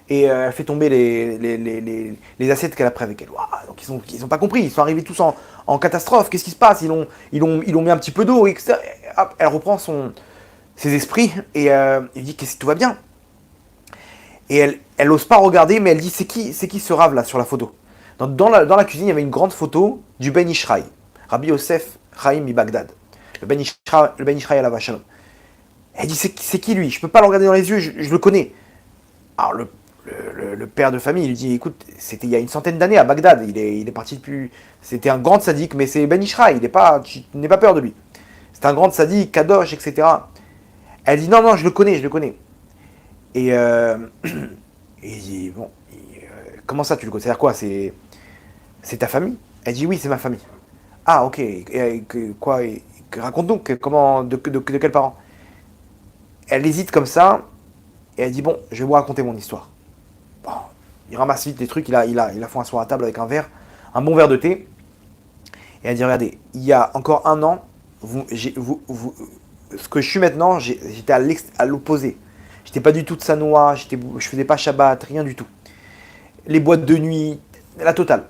[SPEAKER 1] et elle fait tomber les assiettes qu'elle a pris avec elle. Ouah, donc ils ont pas compris, ils sont arrivés tous en catastrophe. Qu'est-ce qui se passe? Ils ont mis un petit peu d'eau, etc. Et hop, elle reprend ses esprits, et elle dit, qu'est-ce que tout va bien? Et elle n'ose pas regarder, mais elle dit, c'est qui ce rave là sur la photo? Dans la cuisine, il y avait une grande photo du Ben Ishraï, Rabbi Yosef Chaim mi Bagdad, le Ben Ishraï à la Vachalom. Elle dit, c'est qui lui? Je peux pas le regarder dans les yeux, je le connais. Alors le père de famille, il lui dit, écoute, c'était il y a une centaine d'années à Bagdad, il est parti depuis... C'était un grand sadique, mais c'est Ben Ishraï, tu n'aie pas peur de lui. C'est un grand sadique, kadosh, etc. Elle dit, non, je le connais. Et il dit, bon, comment ça tu le connais? C'est-à-dire quoi? C'est ta famille? Elle dit, oui, c'est ma famille. Ah, ok, quoi? Raconte-nous, de quels parents? Elle hésite comme ça, et elle dit, bon, je vais vous raconter mon histoire. Bon, il ramasse vite les trucs, il a fait un soir à table avec un bon verre de thé, et elle dit, regardez, il y a encore 1 an, ce que je suis maintenant, j'étais à l'opposé. J'étais pas du tout de Sanoa, je faisais pas Shabbat, rien du tout. Les boîtes de nuit, la totale.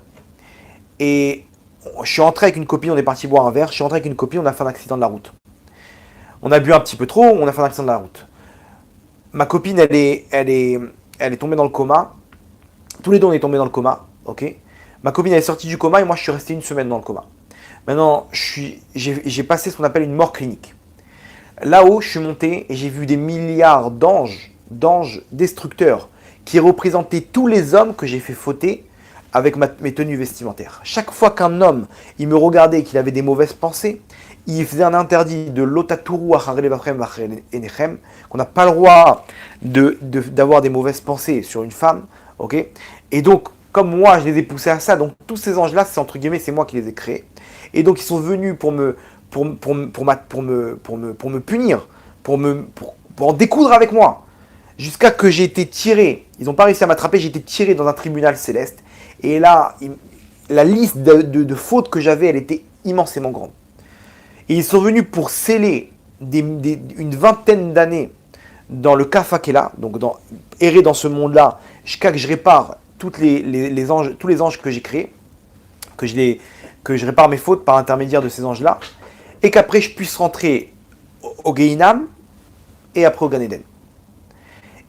[SPEAKER 1] Et je suis rentré avec une copine, on est parti boire un verre, je suis rentré avec une copine, on a fait un accident de la route. On a bu un petit peu trop, on a fait un accident de la route. Ma copine, elle est tombée dans le coma. Tous les deux, on est tombés dans le coma, ok. Ma copine, elle est sortie du coma et moi, je suis resté 1 semaine dans le coma. Maintenant, j'ai passé ce qu'on appelle une mort clinique. Là-haut, je suis monté et j'ai vu des milliards d'anges destructeurs, qui représentaient tous les hommes que j'ai fait fauter avec mes tenues vestimentaires. Chaque fois qu'un homme, il me regardait et qu'il avait des mauvaises pensées, il faisait un interdit de l'otaturu enechem, qu'on n'a pas le droit d'avoir des mauvaises pensées sur une femme, ok. Et donc, comme moi, je les ai poussés à ça, donc tous ces anges-là, c'est entre guillemets, c'est moi qui les ai créés. Et donc, ils sont venus pour me punir, pour en découdre avec moi, jusqu'à que j'ai été tiré. Ils n'ont pas réussi à m'attraper, j'ai été tiré dans un tribunal céleste. Et là, la liste de fautes que j'avais, elle était immensément grande. Et ils sont venus pour sceller une vingtaine d'années dans le Kafakela, donc errer dans ce monde-là, jusqu'à que je répare tous les anges que j'ai créés, que je répare mes fautes par l'intermédiaire de ces anges-là, et qu'après je puisse rentrer au Gehinam et après au Gan Eden.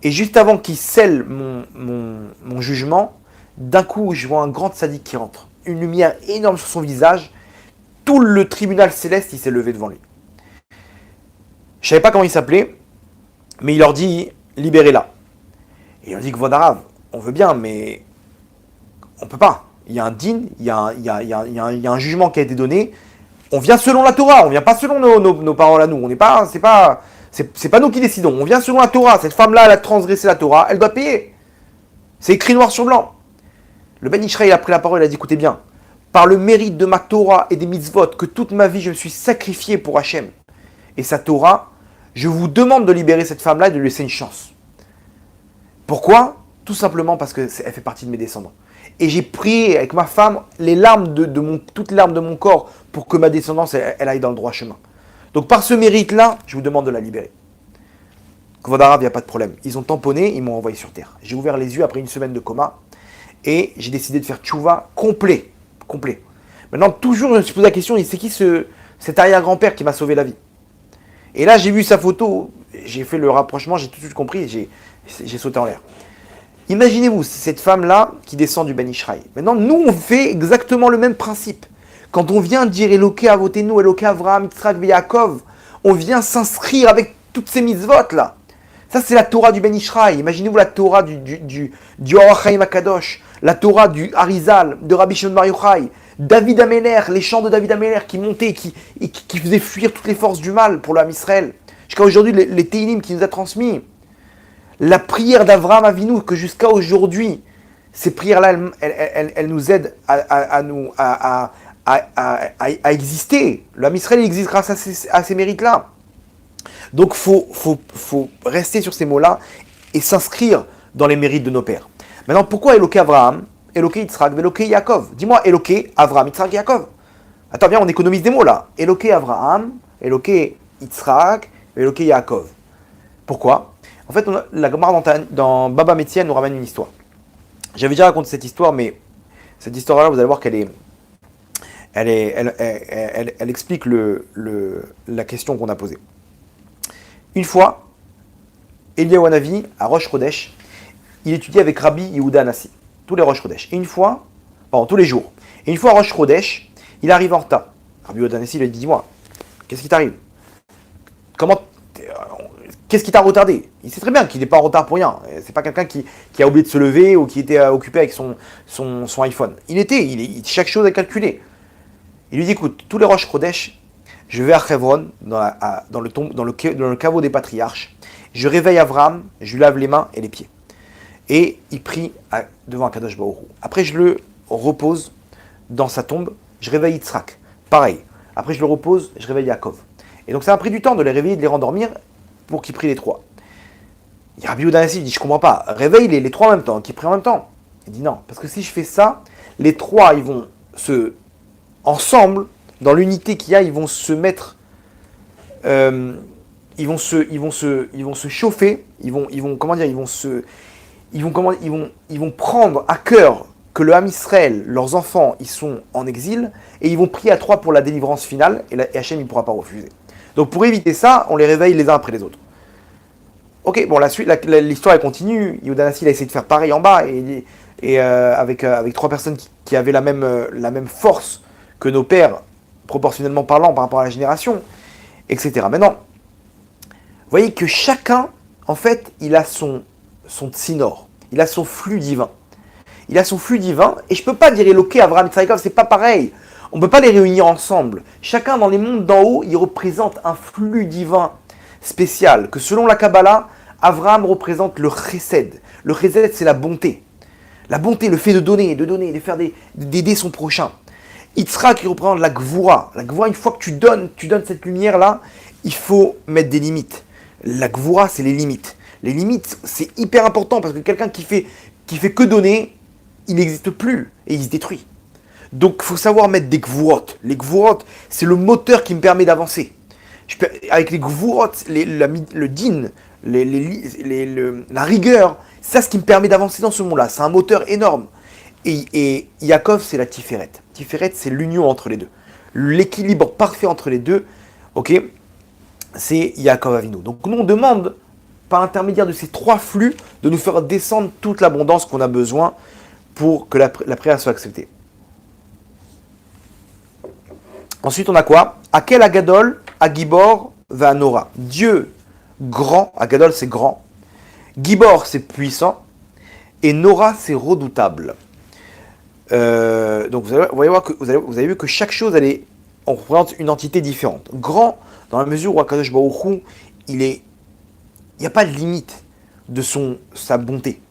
[SPEAKER 1] Et juste avant qu'il scelle mon jugement, d'un coup je vois un grand sadique qui rentre, une lumière énorme sur son visage. Tout le tribunal céleste, il s'est levé devant lui. Je ne savais pas comment il s'appelait, mais il leur dit, libérez-la. Et ils leur dit, Kvod Harav, on veut bien, mais on ne peut pas. Il y a un din, il y a un jugement qui a été donné. On vient selon la Torah, on ne vient pas selon nos paroles à nous. On n'est pas, c'est pas nous qui décidons. On vient selon la Torah. Cette femme-là, elle a transgressé la Torah, elle doit payer. C'est écrit noir sur blanc. Le Ben Ishraï a pris la parole, il a dit, écoutez bien, par le mérite de ma Torah et des mitzvot, que toute ma vie je me suis sacrifié pour Hachem et sa Torah, je vous demande de libérer cette femme-là et de lui laisser une chance. Pourquoi? Tout simplement parce qu'elle fait partie de mes descendants. Et j'ai prié avec ma femme les larmes toutes les larmes de mon corps pour que ma descendance, elle aille dans le droit chemin. Donc par ce mérite-là, je vous demande de la libérer. Kvod Harav, il n'y a pas de problème. Ils ont tamponné, ils m'ont envoyé sur terre. J'ai ouvert les yeux après une semaine de coma et j'ai décidé de faire tchouva complet. Complet. Maintenant, toujours, je me suis posé la question, c'est qui cet arrière-grand-père qui m'a sauvé la vie? Et là, j'ai vu sa photo, j'ai fait le rapprochement, j'ai tout de suite compris, j'ai sauté en l'air. Imaginez-vous, cette femme-là qui descend du Ben Ishraï. Maintenant, nous, on fait exactement le même principe. Quand on vient dire Eloké Avotenu, Eloké Avraham, Yitzhak, Yaakov, on vient s'inscrire avec toutes ces mitzvot-là. Ça, c'est la Torah du Ben Ishraï. Imaginez-vous la Torah du Or HaChaim HaKadosh, la Torah du Harizal, de Rabbi Shimon Bar Yochai, David Améler, les chants de David Améler qui montaient, qui faisaient fuir toutes les forces du mal pour l'âme Israël. Jusqu'à aujourd'hui, les Teilim qui nous a transmis. La prière d'Avraham Avinu, que jusqu'à aujourd'hui, ces prières-là, elles nous aident à exister. L'âme Israël existe grâce à ces mérites-là. Donc, faut rester sur ces mots-là et s'inscrire dans les mérites de nos pères. Maintenant, pourquoi Eloké Avraham, Eloké Yitzhak, Eloké Yaakov? Dis-moi, Eloké Avraham, Yitzhak, Yaakov. Attends, bien, on économise des mots là. Eloké Avraham, Eloké Yitzhak, Eloké Yaakov. Pourquoi? En fait, la Gemara dans Baba Metzia nous ramène une histoire. J'avais déjà raconté cette histoire, mais cette histoire-là, vous allez voir qu'elle explique la question qu'on a posée. Une fois, Eliyahu Hanavi, à Rosh Chodesh, il étudiait avec Rabbi Yehuda Anassi, tous les Rosh Chodesh. Et une fois, tous les jours. Et une fois à Rosh Chodesh, il arrive en retard. Rabbi Yehuda Anassi lui dit, dis-moi, qu'est-ce qui t'arrive? Qu'est-ce qui t'a retardé? Il sait très bien qu'il n'est pas en retard pour rien. C'est pas quelqu'un qui a oublié de se lever ou qui était occupé avec son iPhone. Chaque chose est calculée. Il lui dit, écoute, tous les Rosh Chodesh, je vais à Hebron, dans le caveau des patriarches. Je réveille Avraham, je lui lave les mains et les pieds. Et il prie devant Kadosh Baruch Hu. Après, je le repose dans sa tombe. Je réveille Yitzhak. Pareil. Après, je le repose, je réveille Yaakov. Et donc, ça a pris du temps de les réveiller, de les rendormir pour qu'ils prient les trois. Rabbi Yehuda Anassi dit, je comprends pas. Réveille les trois en même temps, qu'ils prient en même temps. Il dit non, parce que si je fais ça, les trois, ils vont ensemble, dans l'unité qu'il y a, ils vont se mettre, ils vont se chauffer, ils vont prendre à cœur que le Ham Israël, leurs enfants, ils sont en exil, et ils vont prier à trois pour la délivrance finale, et Hachem, il ne pourra pas refuser. Donc pour éviter ça, on les réveille les uns après les autres. Ok, bon, l'histoire elle continue. Yehuda Anassi a essayé de faire pareil en bas, et avec trois personnes qui avaient la même force que nos pères, proportionnellement parlant par rapport à la génération, etc. Maintenant, vous voyez que chacun, en fait, il a son tsinor, il a son flux divin. Il a son flux divin, et je ne peux pas dire Eloké, Avraham, Yitzhak, c'est pas pareil. On ne peut pas les réunir ensemble. Chacun dans les mondes d'en haut, il représente un flux divin spécial, que selon la Kabbalah, Avraham représente le chesed. Le chesed, c'est la bonté. La bonté, le fait de donner, d'aider son prochain. Yitzhak, qui représente la gvoura. La gvoura, une fois que tu donnes cette lumière-là, il faut mettre des limites. La gvoura, c'est les limites. Les limites, c'est hyper important, parce que quelqu'un qui fait que donner, il n'existe plus, et il se détruit. Donc, il faut savoir mettre des gvurot. Les gvurot, c'est le moteur qui me permet d'avancer. Avec les gvurot, le din, la rigueur, c'est ce qui me permet d'avancer dans ce monde-là. C'est un moteur énorme. Et Yaakov, c'est la Tiferet. Tiferet, c'est l'union entre les deux. L'équilibre parfait entre les deux, ok, c'est Yaakov Avinu. Donc, nous, on demande, par intermédiaire de ces trois flux, de nous faire descendre toute l'abondance qu'on a besoin pour que la prière soit acceptée. Ensuite, on a quoi? Akel Agadol, Agibor, Vanora. Dieu grand, Agadol c'est grand, Gibor c'est puissant, et Nora c'est redoutable. Donc vous avez vu que chaque chose, on représente une entité différente. Grand, dans la mesure où Akadosh Baruch Hu, il n'y a pas de limite de sa bonté.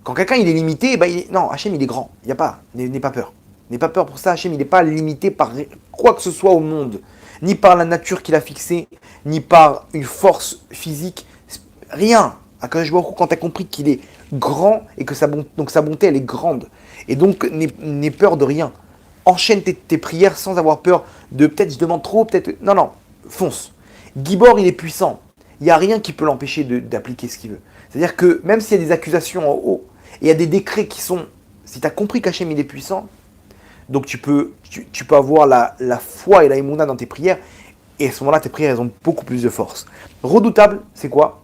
[SPEAKER 1] Quand quelqu'un il est limité, non, Hachem il est grand, il n'y a pas, n'aie pas peur. N'aie pas peur pour ça, Hachem il n'est pas limité par quoi que ce soit au monde, ni par la nature qu'il a fixée, ni par une force physique, rien. Akadosh Baruch Hu, quand tu as compris qu'il est grand et que donc sa bonté, elle est grande. Et donc, n'aie peur de rien. Enchaîne tes prières sans avoir peur de peut-être je demande trop, peut-être... Non, non, fonce. Gibor, il est puissant. Il n'y a rien qui peut l'empêcher d'appliquer ce qu'il veut. C'est-à-dire que même s'il y a des accusations en haut, et il y a des décrets qui sont... Si tu as compris qu'Hachem, il est puissant, donc tu peux avoir la foi et la émouna dans tes prières, et à ce moment-là, tes prières, elles ont beaucoup plus de force. Redoutable, c'est quoi?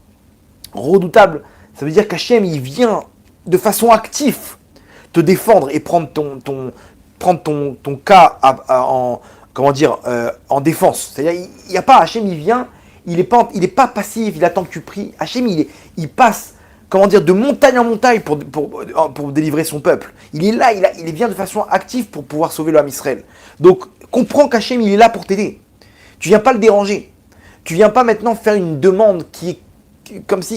[SPEAKER 1] Redoutable, ça veut dire qu'Hachem, il vient de façon active te défendre et prendre ton cas en défense. C'est-à-dire, il n'y a pas, Hachem, il vient, il n'est pas passif, il attend que tu pries. Hachem, il passe, de montagne en montagne pour délivrer son peuple. Il est là, il vient de façon active pour pouvoir sauver l'homme Israël. Donc, comprends qu'Hachem, il est là pour t'aider. Tu viens pas le déranger. Tu viens pas maintenant faire une demande qui est comme si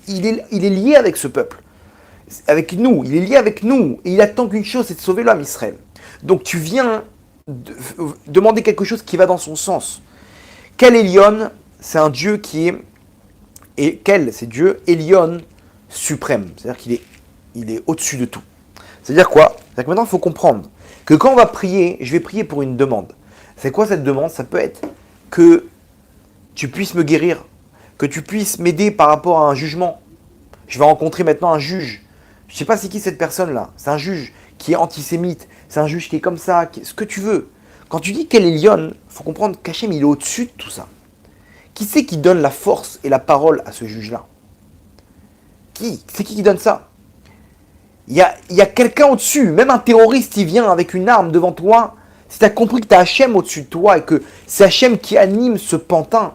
[SPEAKER 1] il est lié avec ce peuple. Avec nous, il est lié avec nous. Et il attend qu'une chose, c'est de sauver l'homme Israël. Donc tu viens demander quelque chose qui va dans son sens. Quel Elion, c'est un Dieu qui est... Et quel, c'est Dieu, Elion suprême. C'est-à-dire qu'il est au-dessus de tout. C'est-à-dire quoi? C'est-à-dire que maintenant, il faut comprendre que quand on va prier, je vais prier pour une demande. C'est quoi cette demande? Ça peut être que tu puisses me guérir, que tu puisses m'aider par rapport à un jugement. Je vais rencontrer maintenant un juge. Je ne sais pas c'est qui cette personne-là. C'est un juge qui est antisémite. C'est un juge qui est comme ça. Ce que tu veux. Quand tu dis quel est Lyon, il faut comprendre qu'Hachem, il est au-dessus de tout ça. Qui c'est qui donne la force et la parole à ce juge-là? C'est qui donne ça? Il y a quelqu'un au-dessus. Même un terroriste, il vient avec une arme devant toi. Si tu as compris que tu as Hachem au-dessus de toi et que c'est Hachem qui anime ce pantin,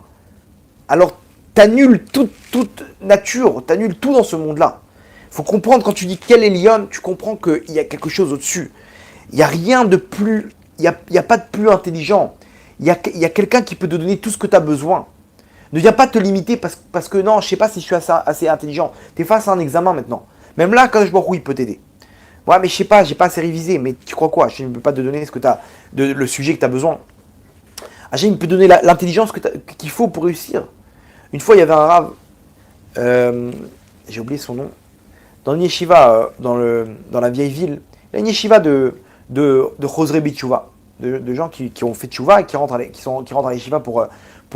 [SPEAKER 1] alors tu annules toute nature, tu annules tout dans ce monde-là. Il faut comprendre, quand tu dis quel est Lyon, tu comprends qu'il y a quelque chose au-dessus. Il n'y a rien de plus, il n'y a pas de plus intelligent. Il y a quelqu'un qui peut te donner tout ce que tu as besoin. Ne viens pas te limiter parce que non, je ne sais pas si je suis assez intelligent. Tu es face à un examen maintenant. Même là, quand je vois où il peut t'aider. Ouais, mais je sais pas, j'ai pas assez révisé. Mais tu crois quoi? Je ne peux pas te donner le sujet que tu as besoin. Hachem peut donner l'intelligence qu'il faut pour réussir. Une fois, il y avait un rave, j'ai oublié son nom, dans une yeshiva, dans la vieille ville. Il y a une yeshiva de Chosrei B'Teshuva, de gens qui ont fait Tchouva et qui rentrent à la yeshiva pour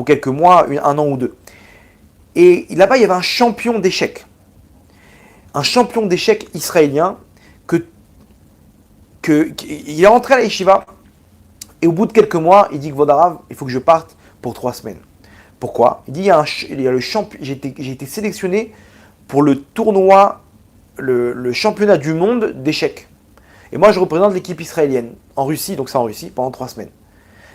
[SPEAKER 1] quelques mois, un an ou deux. Et là-bas, il y avait un champion d'échecs. Un champion d'échecs israélien il est rentré à la yeshiva et au bout de quelques mois, il dit que Vodarav, il faut que je parte pour 3 semaines. Pourquoi? Il dit j'ai été sélectionné pour le tournoi, le championnat du monde d'échecs. Et moi, je représente l'équipe israélienne en Russie, donc c'est en Russie, pendant 3 semaines.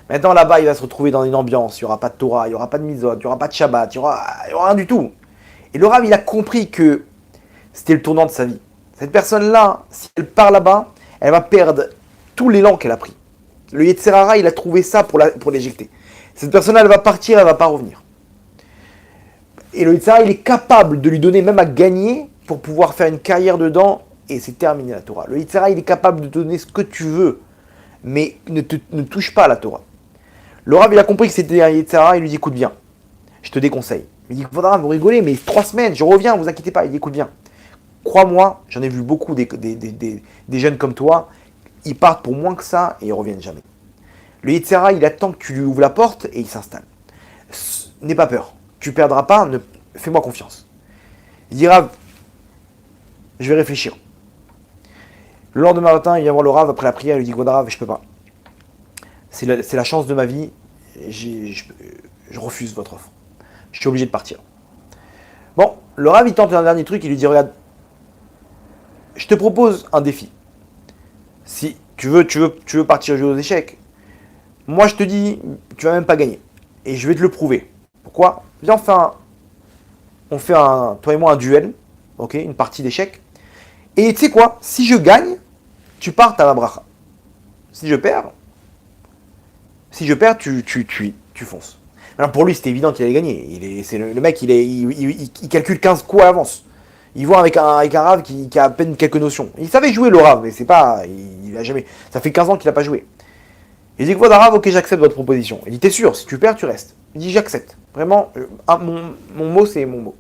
[SPEAKER 1] Maintenant, là-bas, il va se retrouver dans une ambiance, il n'y aura pas de Torah, il n'y aura pas de Mitzvot, il n'y aura pas de Shabbat, il n'y aura rien du tout. Et le Rav, il a compris que c'était le tournant de sa vie. Cette personne-là, si elle part là-bas, elle va perdre tout l'élan qu'elle a pris. Le Yetzer Hara, il a trouvé ça pour l'éjecter. Cette personne-là, elle va partir, elle ne va pas revenir. Et le Yetzer Hara, il est capable de lui donner même à gagner pour pouvoir faire une carrière dedans, et c'est terminé la Torah. Le Yetzer Hara, il est capable de te donner ce que tu veux, mais ne touche pas à la Torah. Le Rav, il a compris que c'était un Yetzer Hara, il lui dit écoute bien, je te déconseille. Il dit faudra vous rigoler, mais 3 semaines, je reviens, vous inquiétez pas. Il dit écoute bien. Crois-moi, j'en ai vu beaucoup des jeunes comme toi, ils partent pour moins que ça et ils reviennent jamais. Le Yetzer Hara, il attend que tu lui ouvres la porte et il s'installe. N'aie pas peur, tu perdras pas, fais-moi confiance. Il dit Rav, je vais réfléchir. Le lendemain matin, il vient voir le Rav après la prière, il lui dit Rav, je peux pas. C'est la chance de ma vie, je refuse votre offre. Je suis obligé de partir. Bon, le Rav, il tente un dernier truc, il lui dit regarde, je te propose un défi. Si tu veux partir jouer aux échecs, moi je te dis, tu vas même pas gagner. Et je vais te le prouver. Pourquoi? Viens, on fait toi et moi un duel, ok, une partie d'échecs. Et tu sais quoi? Si je gagne, tu pars à la bracha. Si je perds, tu fonces. Alors pour lui, c'était évident qu'il allait gagner. Le mec, il calcule 15 coups à l'avance. Il voit avec un Rav qui a à peine quelques notions. Il savait jouer le Rav, mais c'est pas. Il a jamais. Ça fait 15 ans qu'il n'a pas joué. Il dit que voilà, Rav, ok, j'accepte votre proposition. Il dit t'es sûr, si tu perds, tu restes. Il dit j'accepte. Vraiment, mon mot, c'est mon mot.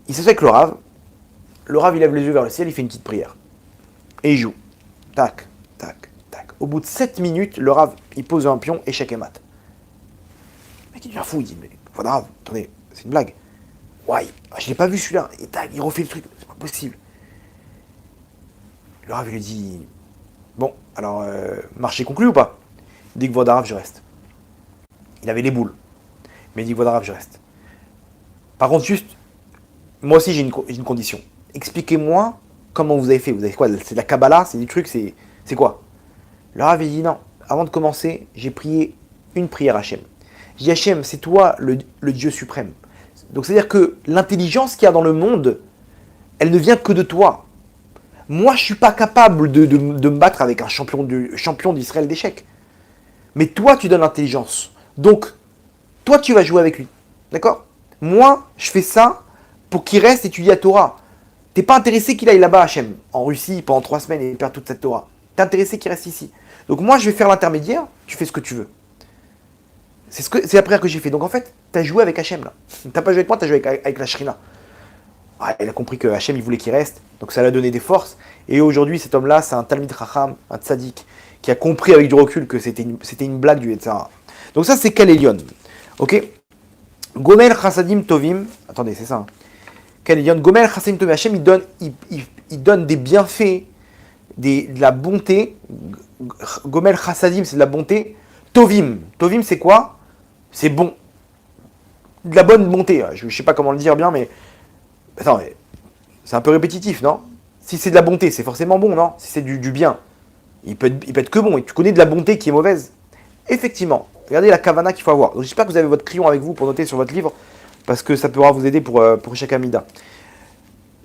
[SPEAKER 1] Il s'assoit avec le Rav. le Rav il lève les yeux vers le ciel, il fait une petite prière. Et il joue. Tac, tac, tac. Au bout de 7 minutes, le Rav, il pose un pion, échec et mat. Le mec, il devient fou, il dit, mais voilà, Rav, attendez, c'est une blague. Ouais, je l'ai pas vu celui-là. Et tac, il refait le truc, c'est pas possible. Le Rav, il lui dit, bon, alors, marché conclu ou pas? Il dit que voilà, Rav, je reste. Il avait les boules. Mais il dit que voilà, Rav, je reste. Par contre, juste, moi aussi, j'ai une condition. Expliquez-moi comment vous avez fait. Vous avez quoi? C'est de la Kabbalah, c'est du truc, c'est quoi? Le Rav, il dit non. Avant de commencer, j'ai prié une prière à Hachem. J'ai dit Hachem, c'est toi le Dieu suprême. Donc c'est-à-dire que l'intelligence qu'il y a dans le monde, elle ne vient que de toi. Moi, je ne suis pas capable de me battre avec un champion d'Israël d'échecs. Mais toi, tu donnes l'intelligence. Donc, toi, tu vas jouer avec lui. D'accord? Moi, je fais ça pour qu'il reste étudier la Torah. T'es pas intéressé qu'il aille là-bas, Hachem, en Russie, pendant 3 semaines et perd toute cette Torah. T'es intéressé qu'il reste ici. Donc moi, je vais faire l'intermédiaire, tu fais ce que tu veux. C'est la prière que j'ai fait. Donc en fait, t'as joué avec Hachem, là. T'as pas joué avec moi, t'as joué avec la Shrina. Ah, il a compris que Hachem, il voulait qu'il reste. Donc ça lui a donné des forces. Et aujourd'hui, cet homme-là, c'est un Talmid Chacham, un tzaddik, qui a compris avec du recul que c'était une blague du Yetzirah. Donc ça, c'est Kal Elyon. Ok? Gomel Chassadim Tovim. Attendez, c'est ça. Hein. Kal Elyon. Gomel Chassadim Tovim. Hachem, il donne des bienfaits, de la bonté. Gomel Chassadim, c'est de la bonté. Tovim. Tovim, c'est quoi? C'est bon. De la bonne bonté. Je ne sais pas comment le dire bien, mais... Attends, mais c'est un peu répétitif, non? Si c'est de la bonté, c'est forcément bon, non? Si c'est du bien, il peut être que bon. Et tu connais de la bonté qui est mauvaise? Effectivement. Regardez la kavana qu'il faut avoir. Donc, j'espère que vous avez votre crayon avec vous pour noter sur votre livre, parce que ça pourra vous aider pour chaque amida.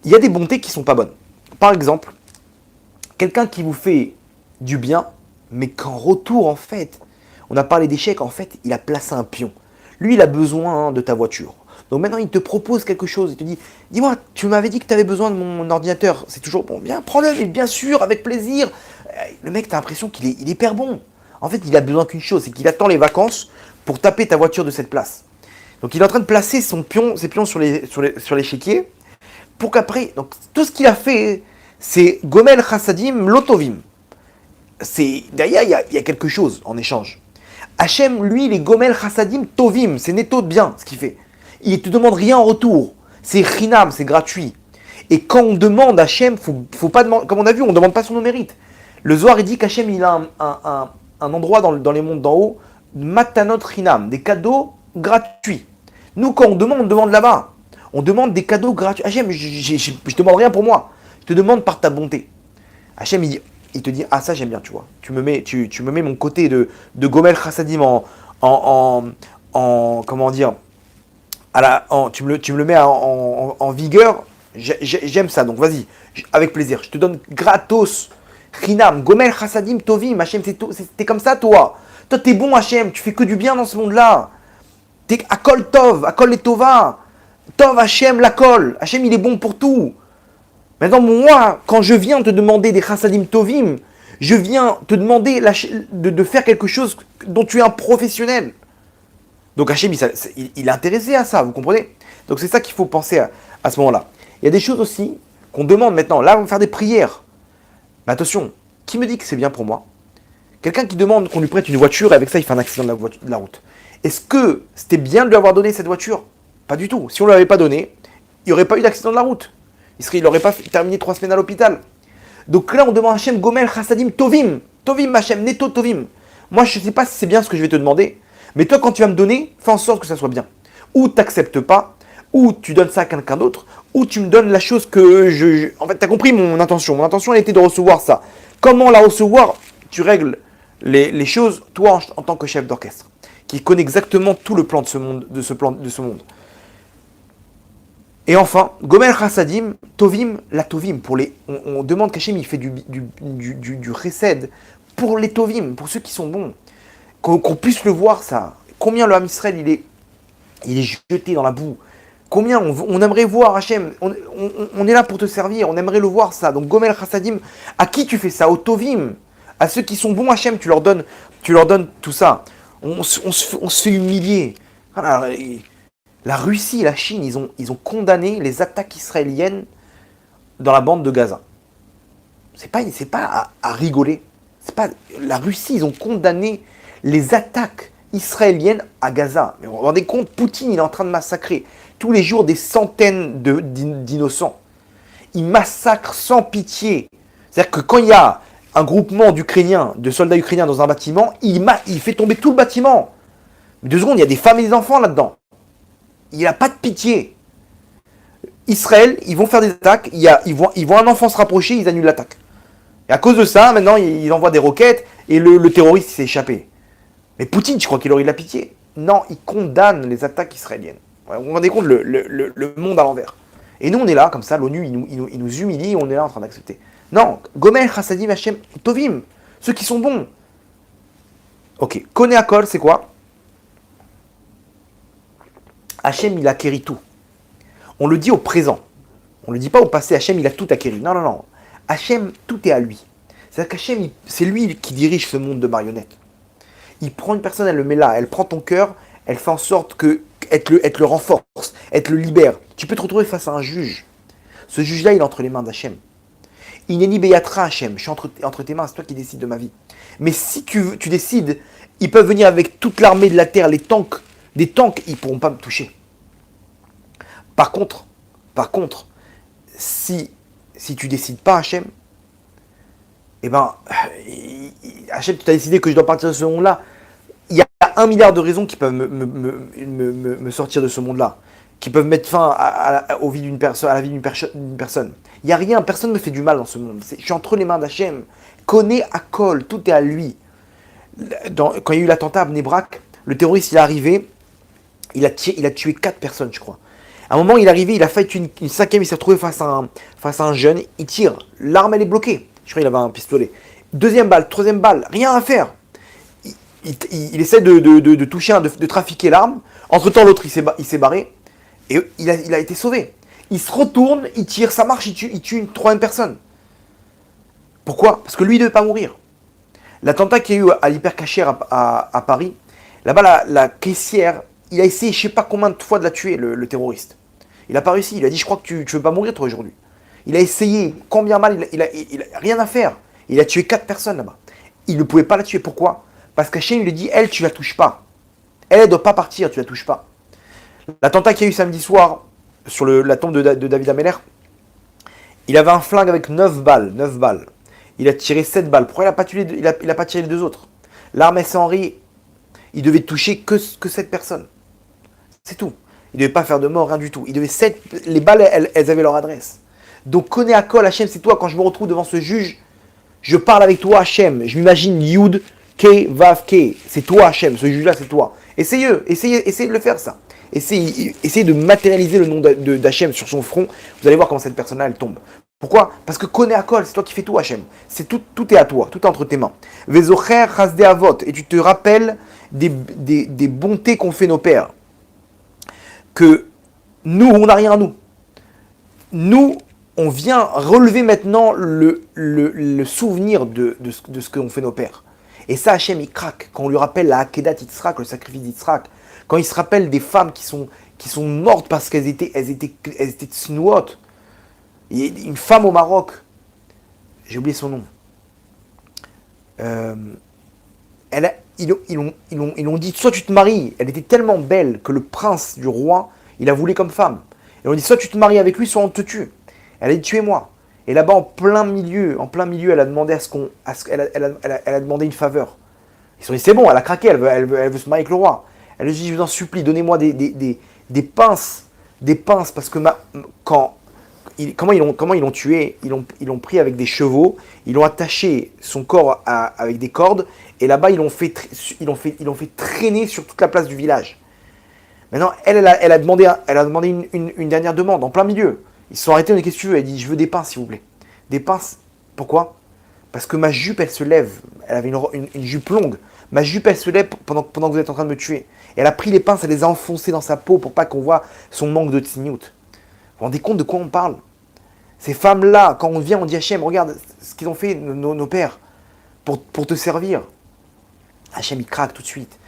[SPEAKER 1] Il y a des bontés qui sont pas bonnes. Par exemple, quelqu'un qui vous fait du bien, mais qu'en retour, en fait, on a parlé d'échecs, en fait, il a placé un pion. Lui, il a besoin de ta voiture. Donc maintenant, il te propose quelque chose. Il te dit, dis-moi, tu m'avais dit que tu avais besoin de mon ordinateur. C'est toujours bon. Bien, prends-le, mais bien sûr, avec plaisir. Le mec, tu as l'impression qu'il est hyper bon. En fait, il a besoin qu'une chose, c'est qu'il attend les vacances pour taper ta voiture de cette place. Donc, il est en train de placer ses pions sur l'échiquier pour qu'après, donc tout ce qu'il a fait, c'est Gomel Chassadim Lotovim. Derrière, il y a quelque chose en échange. Hachem, lui, il est Gomel Chassadim Tovim. C'est netto de bien ce qu'il fait. Il ne te demande rien en retour. C'est chinam, c'est gratuit. Et quand on demande à Hachem, faut pas demander, comme on a vu, on ne demande pas son mérite. Le Zohar, il dit qu'Hachem, il a un endroit dans les mondes d'en haut, matanot chinam, des cadeaux gratuits. Nous, quand on demande là-bas. On demande des cadeaux gratuits. Hachem, je ne demande rien pour moi. Je te demande par ta bonté. Hachem, il te dit, ah ça j'aime bien, tu vois. Tu me mets mon côté de Gomel Chassadim comment dire, tu me le mets en vigueur. J'aime ça, donc vas-y, avec plaisir. Je te donne gratos, Chinam, Gomel Chassadim Tovim. Hachem, t'es comme ça, toi. Toi, t'es bon, Hachem. Tu fais que du bien dans ce monde-là. T'es Akol Tov, Akol Letova. Tov Hachem, l'Akol. Hachem, il est bon pour tout. Maintenant, moi, quand je viens te demander des Chassadim Tovim, je viens te demander de faire quelque chose dont tu es un professionnel. Donc Hachem, il est intéressé à ça, vous comprenez? Donc c'est ça qu'il faut penser à ce moment-là. Il y a des choses aussi qu'on demande maintenant. Là, on va faire des prières. Mais attention, qui me dit que c'est bien pour moi? Quelqu'un qui demande qu'on lui prête une voiture et avec ça, il fait un accident de la route. Est-ce que c'était bien de lui avoir donné cette voiture? Pas du tout. Si on ne l'avait pas donné, il n'y aurait pas eu d'accident de la route. Il n'aurait pas terminé 3 semaines à l'hôpital. Donc là, on demande à Hachem Gomel Chassadim Tovim. Tovim Hachem, Neto Tovim. Moi, je ne sais pas si c'est bien ce que je vais te demander, mais toi, quand tu vas me donner, fais en sorte que ça soit bien. Ou tu n'acceptes pas, ou tu donnes ça à quelqu'un d'autre, ou tu me donnes la chose que En fait, tu as compris mon intention. Mon intention, elle était de recevoir ça. Comment la recevoir? Tu règles les choses, toi, en tant que chef d'orchestre, qui connaît exactement tout le plan de ce monde. Et enfin, Gomel Chassadim, Tovim, la Tovim. On demande qu'Hachem il fait du chesed pour les Tovim, pour ceux qui sont bons. Qu'on puisse le voir, ça. Combien le Ham Israël, il est jeté dans la boue. Combien on aimerait voir Hachem. On est là pour te servir, on aimerait le voir, ça. Donc Gomel Chassadim, à qui tu fais ça? Aux Tovim. À ceux qui sont bons, Hachem, tu leur donnes tout ça. On se fait humilier. Alors, la Russie et la Chine, ils ont condamné les attaques israéliennes dans la bande de Gaza. C'est pas à rigoler. C'est pas, la Russie, ils ont condamné les attaques israéliennes à Gaza. Mais vous vous rendez compte, Poutine, il est en train de massacrer tous les jours des centaines d'innocents. Il massacre sans pitié. C'est-à-dire que quand il y a un groupement d'Ukrainiens, de soldats ukrainiens dans un bâtiment, il fait tomber tout le bâtiment. Mais 2 secondes, il y a des femmes et des enfants là-dedans. Il n'a pas de pitié. Israël, ils vont faire des attaques, ils voient un enfant se rapprocher, ils annulent l'attaque. Et à cause de ça, maintenant, ils envoient des roquettes et le terroriste s'est échappé. Mais Poutine, je crois qu'il aurait de la pitié. Non, il condamne les attaques israéliennes. Vous vous rendez compte le monde à l'envers. Et nous, on est là, comme ça, l'ONU, il nous humilie, on est là en train d'accepter. Non, Gomel, Chassadim, Hashem, Tovim, ceux qui sont bons. Ok, Koné Akol, c'est quoi? Hashem, il acquérit tout. On le dit au présent. On ne le dit pas au passé, Hashem, il a tout acquéri. Non, non, non. Hashem, tout est à lui. C'est-à-dire qu'Hachem, c'est lui qui dirige ce monde de marionnettes. Il prend une personne, elle le met là, elle prend ton cœur, elle fait en sorte que elle te le renforce, elle te le libère. Tu peux te retrouver face à un juge. Ce juge-là, il est entre les mains d'Hachem. Ineni beyatra Hachem, je suis entre tes mains, c'est toi qui décides de ma vie. Mais si tu décides, ils peuvent venir avec toute l'armée de la terre, les tanks, des tanks, ils ne pourront pas me toucher. Par contre, si tu décides pas Hachem, eh ben, Hachem, tu as décidé que je dois partir de ce monde-là. Il y a 1 milliard de raisons qui peuvent me sortir de ce monde-là, qui peuvent mettre fin à la vie d'une personne. Il n'y a rien, personne ne me fait du mal dans ce monde. Je suis entre les mains d'Hachem. Koné Akol, tout est à lui. Quand il y a eu l'attentat à Bnei Brak, le terroriste il est arrivé, il a tué 4 personnes, je crois. À un moment, il est arrivé, il a fait une 5e, il s'est retrouvé face à un jeune, il tire, l'arme elle est bloquée. Je crois qu'il avait un pistolet. 2e balle, 3e balle, rien à faire. Il essaie de toucher, de trafiquer l'arme. Entre-temps, l'autre, il s'est barré. Et il a été sauvé. Il se retourne, il tire, ça marche, il tue une 3e personne. Pourquoi? Parce que lui, il ne devait pas mourir. L'attentat qu'il y a eu à l'Hypercacher à Paris, là-bas, la caissière, il a essayé, je ne sais pas combien de fois de la tuer, le terroriste. Il n'a pas réussi. Il a dit, je crois que tu ne veux pas mourir, toi, aujourd'hui. Il a essayé, combien mal, il a rien à faire. Il a tué 4 personnes là-bas. Il ne pouvait pas la tuer. Pourquoi? Parce qu'Hachem lui dit, elle, tu la touches pas. Elle ne doit pas partir, tu la touches pas. L'attentat qu'il y a eu samedi soir sur la tombe de David Ameller, il avait un flingue avec 9 balles. Il a tiré 7 balles. Pourquoi il n'a pas tiré les 2 autres? L'armée Saint-Henri, il devait toucher que 7 personnes. C'est tout. Il ne devait pas faire de mort, rien du tout. Les balles, elles avaient leur adresse. Donc, Koné Akol, Hachem, c'est toi. Quand je me retrouve devant ce juge, je parle avec toi, Hachem. Je m'imagine Yud, Ke, Vav, Ke. C'est toi, Hachem. Ce juge-là, c'est toi. Essayez de le faire, ça. Essayez de matérialiser le nom d'Hachem sur son front. Vous allez voir comment cette personne-là, elle tombe. Pourquoi? Parce que Koné Akol, c'est toi qui fais tout, Hachem. Tout est à toi. Tout est entre tes mains. Vezocher, Chasde Avot. Et tu te rappelles des bontés qu'ont fait nos pères. Que nous, on n'a rien à nous. Nous, on vient relever maintenant le souvenir de ce qu'ont fait nos pères. Et ça, Hachem, il craque. Quand on lui rappelle la Akedat Yitzhak, le sacrifice d'Yitzhak, quand il se rappelle des femmes qui sont mortes parce qu'elles étaient tsnuot. Une femme au Maroc, j'ai oublié son nom, ils ont dit, soit tu te maries, elle était tellement belle que le prince du roi, il la voulait comme femme. Ils ont dit, soit tu te maries avec lui, soit on te tue. Elle a dit, tuez-moi. Et là-bas, en plein milieu, elle a demandé elle a demandé une faveur. Ils se sont dit, c'est bon, elle a craqué, elle veut se marier avec le roi. Elle a dit, je vous en supplie, donnez-moi des pinces, parce que comment ils l'ont tué? Ils l'ont pris avec des chevaux, ils l'ont attaché son corps avec des cordes, et là-bas ils l'ont fait traîner sur toute la place du village. Maintenant, elle a demandé une dernière demande en plein milieu. Ils se sont arrêtés, on dit, qu'est-ce que tu veux? Elle dit, je veux des pinces, s'il vous plaît. Des pinces, pourquoi? Parce que ma jupe, elle se lève. Elle avait une jupe longue. Ma jupe, elle se lève pendant que vous êtes en train de me tuer. Et elle a pris les pinces, elle les a enfoncées dans sa peau pour pas qu'on voit son manque de tsniout. Vous vous rendez compte de quoi on parle? Ces femmes-là, quand on vient, on dit, Hachem, regarde ce qu'ils ont fait, nos pères, pour te servir. Hachem, il craque tout de suite.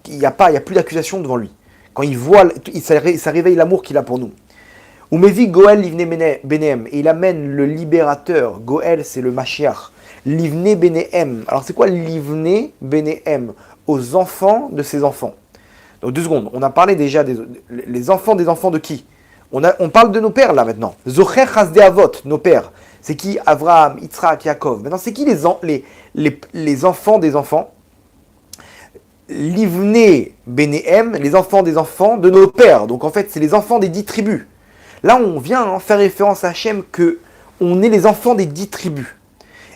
[SPEAKER 1] Il n'y a plus d'accusation devant lui. Quand il voit, ça réveille l'amour qu'il a pour nous. Ou Mevi Goel Livne Benehem. Et il amène le libérateur. Goel, c'est le Mashiach. Livne Benehem. Alors c'est quoi Livne Benehem? Aux enfants de ses enfants. Donc 2 secondes. On a parlé déjà des enfants de qui? On parle de nos pères là maintenant. Zocher Hasde Avot, nos pères. C'est qui? Avraham, Yitzhak, Yaakov. Maintenant, c'est qui les enfants des enfants? Livne Benehem, les enfants des enfants de nos pères. Donc en fait, c'est les enfants des 10 tribus. Là, on vient faire référence à Hachem que on est les enfants des 10 tribus.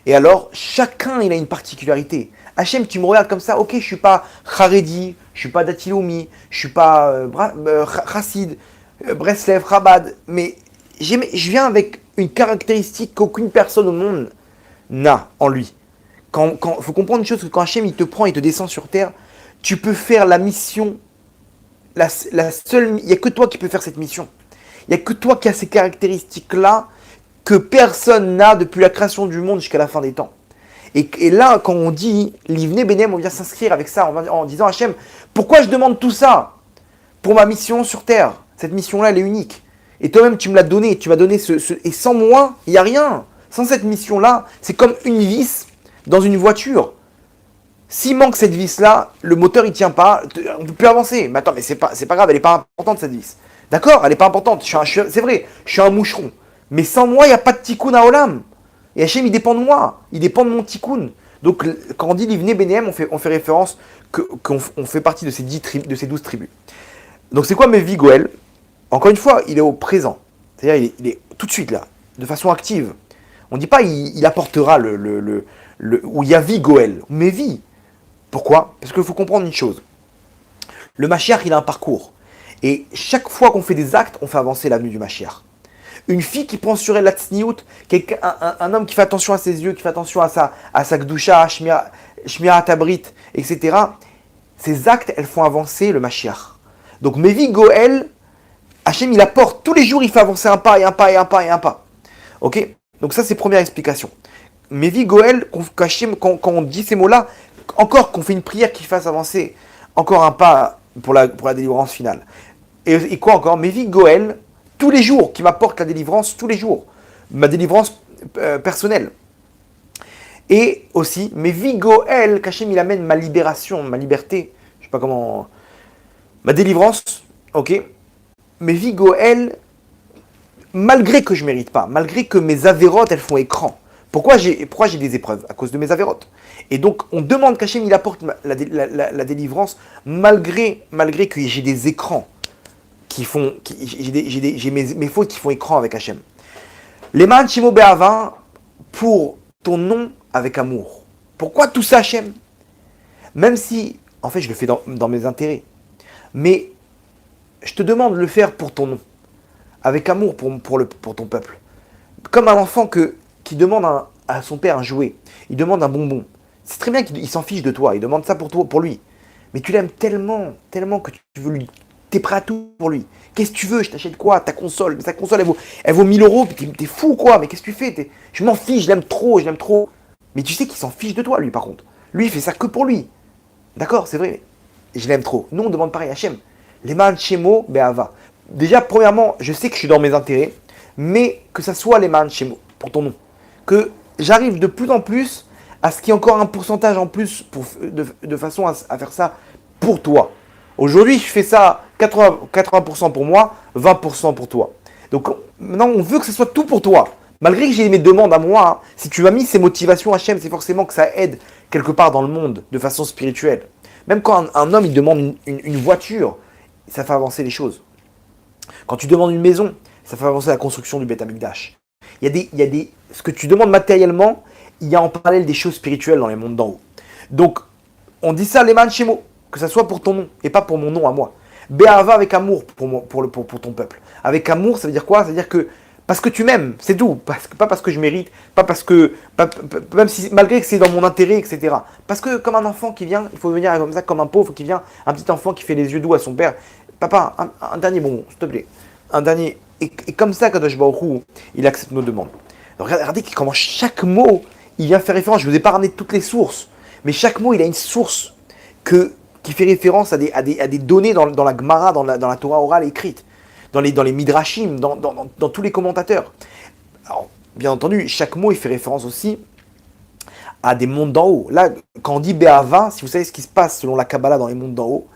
[SPEAKER 1] Et alors, chacun, il a une particularité. Hachem, tu me regardes comme ça, ok, je suis pas Haredi, je suis pas Datilomi, je suis pas Chassid, Breslev, Chabad, mais je viens avec une caractéristique qu'aucune personne au monde n'a en lui. Faut comprendre une chose, que quand Hachem il te prend, il te descend sur terre, tu peux faire la mission, la seule, il n'y a que toi qui peux faire cette mission. Il n'y a que toi qui as ces caractéristiques-là que personne n'a depuis la création du monde jusqu'à la fin des temps. Et là, quand on dit Livne Benem, on vient s'inscrire avec ça en disant Hachem, pourquoi je demande tout ça pour ma mission sur terre? Cette mission-là, elle est unique. Et toi-même, tu me l'as donné. Tu m'as donné et sans moi, il n'y a rien. Sans cette mission-là, c'est comme une vis dans une voiture. S'il manque cette vis-là, le moteur, il ne tient pas. On ne peut plus avancer. Mais attends, mais c'est pas grave, elle n'est pas importante, cette vis. D'accord, elle n'est pas importante. C'est vrai, je suis un moucheron. Mais sans moi, il n'y a pas de tikkun à Olam. Et Hachem, il dépend de moi. Il dépend de mon tikkun. Donc, quand on dit Livne Benehem, on fait référence qu'on fait partie de ces 12 tribus. Donc, c'est quoi Mevi Goel? Encore une fois, il est au présent. C'est-à-dire, il est tout de suite là, de façon active. On ne dit pas il apportera ou Yavi Goel. Mevi. Pourquoi? Parce qu'il faut comprendre une chose. Le Mashiach, il a un parcours. Et chaque fois qu'on fait des actes, on fait avancer l'avenue du Mashiach. Une fille qui prend sur elle la tsniout, un homme qui fait attention à ses yeux, qui fait attention à sa gdusha, shmirat tabrit, etc. Ces actes, elles font avancer le Mashiach. Donc Mevi Goel, Hachem, il apporte tous les jours, il fait avancer un pas et un pas et un pas et un pas. Ok? Donc ça, c'est première explication. Mevi Goel, quand on dit ces mots-là, encore qu'on fait une prière qui fasse avancer encore un pas pour la délivrance finale. Et quoi encore? Mevi Goel, tous les jours, qui m'apporte la délivrance tous les jours. Ma délivrance personnelle. Et aussi, Mevi Goel, qu'Hachem il amène ma libération, ma liberté, je sais pas comment, ma délivrance, ok? Mevi Goel, malgré que je ne mérite pas, malgré que mes avérotes, elles font écran. Pourquoi j'ai des épreuves? À cause de mes avérotes. Et donc, on demande qu'Hachem il apporte la délivrance malgré que j'ai des écrans j'ai mes fautes qui font écran avec Hachem. Leman Shemo Be'ava, pour ton nom avec amour. Pourquoi tout ça, Hachem? Même si, en fait, je le fais dans mes intérêts. Mais je te demande de le faire pour ton nom. Avec amour pour ton peuple. Comme un enfant qui demande à son père un jouet. Il demande un bonbon. C'est très bien qu'il s'en fiche de toi. Il demande ça pour lui. Mais tu l'aimes tellement, tellement que tu veux lui... T'es prêt à tout pour lui. Qu'est-ce que tu veux? Je t'achète quoi? Ta console. Mais sa console, elle vaut 1000 euros. T'es fou, quoi. Mais qu'est-ce que tu fais? Je m'en fiche, je l'aime trop. Mais tu sais qu'il s'en fiche de toi, lui, par contre. Lui, il fait ça que pour lui. D'accord, c'est vrai. Je l'aime trop. Nous, on demande pareil à Hachem. Leman Shemo Be'ava. Déjà, premièrement, je sais que je suis dans mes intérêts, mais que ça soit Leman Shemo, pour ton nom. Que j'arrive de plus en plus à ce qu'il y ait encore un pourcentage en plus de façon à faire ça pour toi. Aujourd'hui, je fais ça 80% pour moi, 20% pour toi. Donc maintenant, on veut que ce soit tout pour toi. Malgré que j'ai mes demandes à moi, hein, si tu as mis ces motivations Hachem, c'est forcément que ça aide quelque part dans le monde, de façon spirituelle. Même quand un homme il demande une voiture, ça fait avancer les choses. Quand tu demandes une maison, ça fait avancer la construction du Beth Amikdash. Ce que tu demandes matériellement, il y a en parallèle des choses spirituelles dans les mondes d'en haut. Donc, on dit ça, Leman Shemo, que ça soit pour ton nom et pas pour mon nom à moi. Be'ava avec amour pour ton peuple. Avec amour, ça veut dire quoi? Ça veut dire que parce que tu m'aimes, c'est tout. Pas parce que je mérite, même si malgré que c'est dans mon intérêt, etc. Parce que comme un enfant qui vient, il faut venir comme ça, comme un pauvre qui vient, un petit enfant qui fait les yeux doux à son père. Papa, un dernier bonbon, s'il te plaît. Un dernier. Et comme ça, Kadosh Baruch Hu, il accepte nos demandes. Donc, regardez comment chaque mot, il vient faire référence. Je ne vous ai pas ramené toutes les sources, mais chaque mot, il a une source qui fait référence à des données dans la Gemara, dans la Torah orale écrite. dans les midrashim, dans tous les commentateurs. Alors, bien entendu, chaque mot, il fait référence aussi à des mondes d'en haut. Là, quand on dit Be'ava, si vous savez ce qui se passe selon la Kabbalah dans les mondes d'en haut,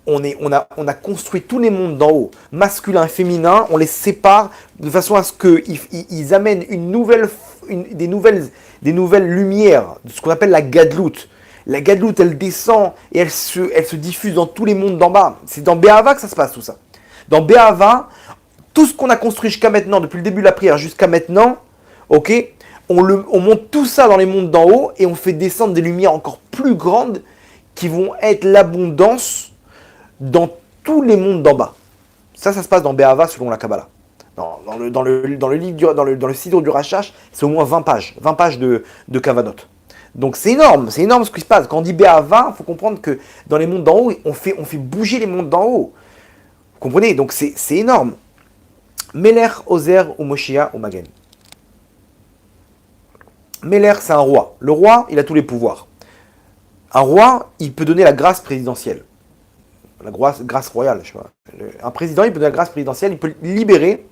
[SPEAKER 1] on a construit tous les mondes d'en haut, masculin et féminin, on les sépare de façon à ce qu'ils amènent des nouvelles lumières, ce qu'on appelle la Gadlout. La Gadlout, elle descend et elle se diffuse dans tous les mondes d'en bas. C'est dans Be'ava que ça se passe tout ça. Dans Be'ava, tout ce qu'on a construit jusqu'à maintenant, depuis le début de la prière jusqu'à maintenant, ok, on monte tout ça dans les mondes d'en haut et on fait descendre des lumières encore plus grandes qui vont être l'abondance dans tous les mondes d'en bas. Ça se passe dans Be'ava selon la Kabbalah. Dans le livre dans le Siddur du Rashash, c'est au moins 20 pages de Kavanot. Donc c'est énorme ce qui se passe. Quand on dit Be'ava, il faut comprendre que dans les mondes d'en haut, on fait bouger les mondes d'en haut. Vous comprenez? Donc c'est énorme. Meler, Ozer ou Moshiach ou Magen. Meler, c'est un roi. Le roi, il a tous les pouvoirs. Un roi, il peut donner la grâce présidentielle. La grâce royale, je sais pas. Un président, il peut donner la grâce présidentielle, il peut libérer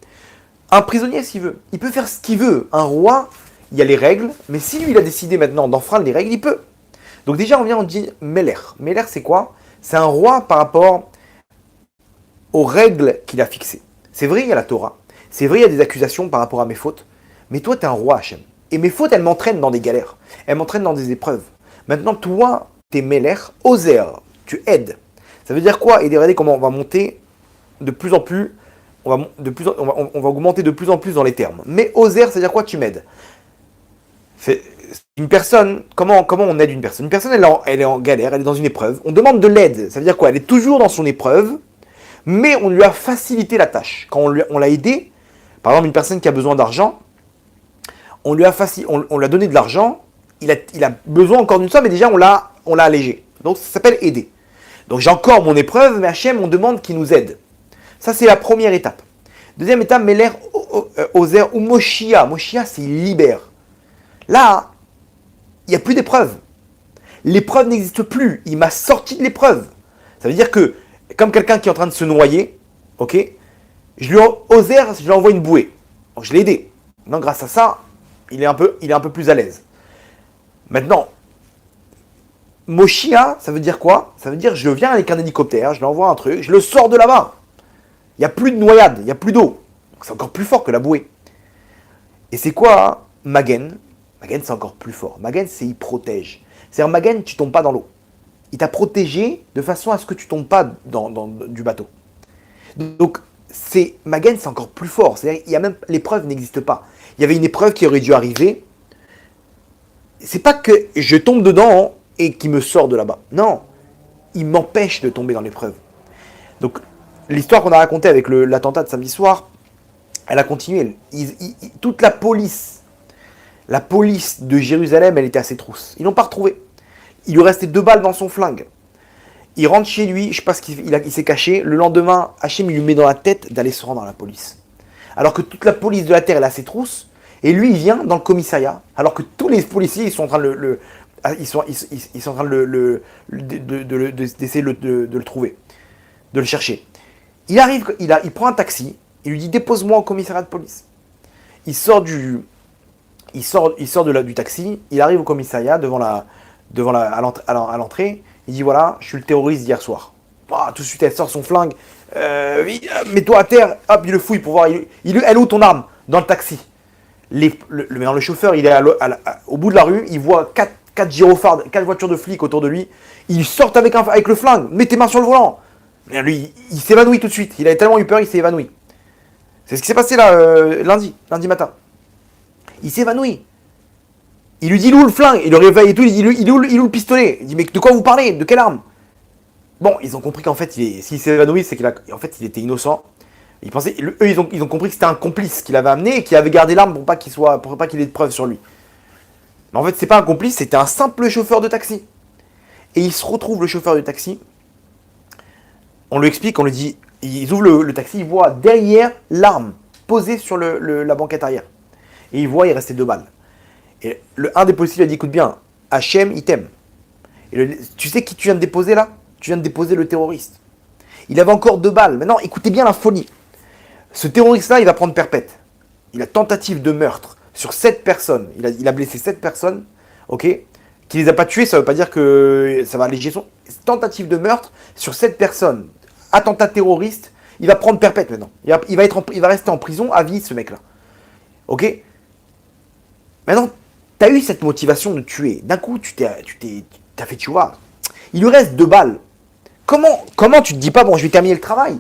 [SPEAKER 1] un prisonnier s'il veut. Il peut faire ce qu'il veut. Un roi, il y a les règles, mais si lui, il a décidé maintenant d'enfreindre les règles, il peut. Donc déjà, on dit Meler. Meler, c'est quoi? C'est un roi par rapport aux règles qu'il a fixées. C'est vrai, il y a la Torah. C'est vrai, il y a des accusations par rapport à mes fautes. Mais toi, tu es un roi, Hachem. Et mes fautes, elles m'entraînent dans des galères. Elles m'entraînent dans des épreuves. Maintenant, toi, tu es Meler, Ozer. Tu aides. Ça veut dire quoi? Et regardez comment on va monter de plus en plus, on va augmenter de plus en plus dans les termes. Mais Ozer, ça veut dire quoi? Tu m'aides. Une personne, comment on aide une personne? Une personne, elle est en galère, elle est dans une épreuve. On demande de l'aide. Ça veut dire quoi? Elle est toujours dans son épreuve, mais on lui a facilité la tâche. Quand on l'a aidé, par exemple une personne qui a besoin d'argent, on lui a donné de l'argent, il a besoin encore d'une somme, mais déjà on l'a allégé. Donc ça s'appelle aider. Donc j'ai encore mon épreuve, mais Hachem, on demande qu'il nous aide. Ça, c'est la première étape. Deuxième étape, Meler, Ozer ou Moshiach. Moshiach, c'est il libère. Là, il n'y a plus d'épreuve. L'épreuve n'existe plus. Il m'a sorti de l'épreuve. Ça veut dire que, comme quelqu'un qui est en train de se noyer, ok, Ozer, je lui envoie une bouée. Donc je l'ai aidé. Maintenant, grâce à ça, il est un peu plus à l'aise. Maintenant, Moshiach, ça veut dire quoi? Ça veut dire je viens avec un hélicoptère, je lui envoie un truc, je le sors de là-bas. Il n'y a plus de noyade, il n'y a plus d'eau. Donc c'est encore plus fort que la bouée. Et c'est quoi Magen? Magen, c'est encore plus fort. Magen, c'est il protège. C'est-à-dire Magen, tu tombes pas dans l'eau. Il t'a protégé de façon à ce que tu tombes pas du bateau. Donc Magen, c'est encore plus fort. C'est-à-dire l'épreuve n'existe pas. Il y avait une épreuve qui aurait dû arriver. C'est pas que je tombe dedans et qui me sort de là-bas. Non, il m'empêche de tomber dans l'épreuve. Donc, l'histoire qu'on a racontée avec l'attentat de samedi soir, elle a continué. Toute la police de Jérusalem, elle était à ses trousses. Ils l'ont pas retrouvé. Il lui restait 2 balles dans son flingue. Il rentre chez lui, je sais pas ce qu'il s'est caché. Le lendemain, Hachem, il lui met dans la tête d'aller se rendre à la police. Alors que toute la police de la terre, elle est à ses trousses. Et lui, il vient dans le commissariat, alors que tous les policiers, ils sont en train ils sont en train d'essayer de le trouver, de le chercher. Il arrive, il prend un taxi, il lui dit dépose-moi au commissariat de police. Il sort du taxi, il arrive au commissariat à l'entrée, il dit voilà, je suis le terroriste d'hier soir. Bah, tout de suite, elle sort son flingue, mets-toi à terre, hop, il le fouille pour voir, elle est où ton arme? Dans le taxi. Le chauffeur, il est au bout de la rue, il voit 4 gyrophares, 4 voitures de flics autour de lui. Il sort avec le flingue, mets tes mains sur le volant. Et lui, il s'évanouit tout de suite. Il avait tellement eu peur, il s'est évanoui. C'est ce qui s'est passé là, lundi matin. Il s'évanouit. Il lui dit, il est où le flingue? Il le réveille et tout, il dit, il est où le pistolet? Il dit, mais de quoi vous parlez? De quelle arme? Bon, ils ont compris qu'en fait, s'il s'est évanoui, c'est qu'il était innocent. Eux, ils ont compris que c'était un complice qu'il avait amené et qui avait gardé l'arme pour pas qu'il ait de preuves sur lui. Mais en fait, c'est pas un complice, c'était un simple chauffeur de taxi. Et il se retrouve, le chauffeur de taxi. On lui explique, on lui dit, ils ouvrent le taxi, ils voient derrière l'arme posée sur la banquette arrière. Et ils voient, il restait 2 balles. Et un des policiers lui a dit, écoute bien, Hachem, il t'aime. Tu sais qui tu viens de déposer là? Tu viens de déposer le terroriste. Il avait encore 2 balles. Maintenant, écoutez bien la folie. Ce terroriste-là, il va prendre perpète. Il a tentative de meurtre sur 7 personnes. Il a blessé 7 personnes, ok? Qu'il les a pas tués, ça veut pas dire que ça va alléger son... Tentative de meurtre sur 7 personnes. Attentat terroriste, il va prendre perpète maintenant. Il va rester en prison à vie, ce mec-là. Ok? Maintenant, tu as eu cette motivation de tuer. D'un coup, t'as fait tu vois. Il lui reste 2 balles. Comment tu te dis pas, bon, je vais terminer le travail?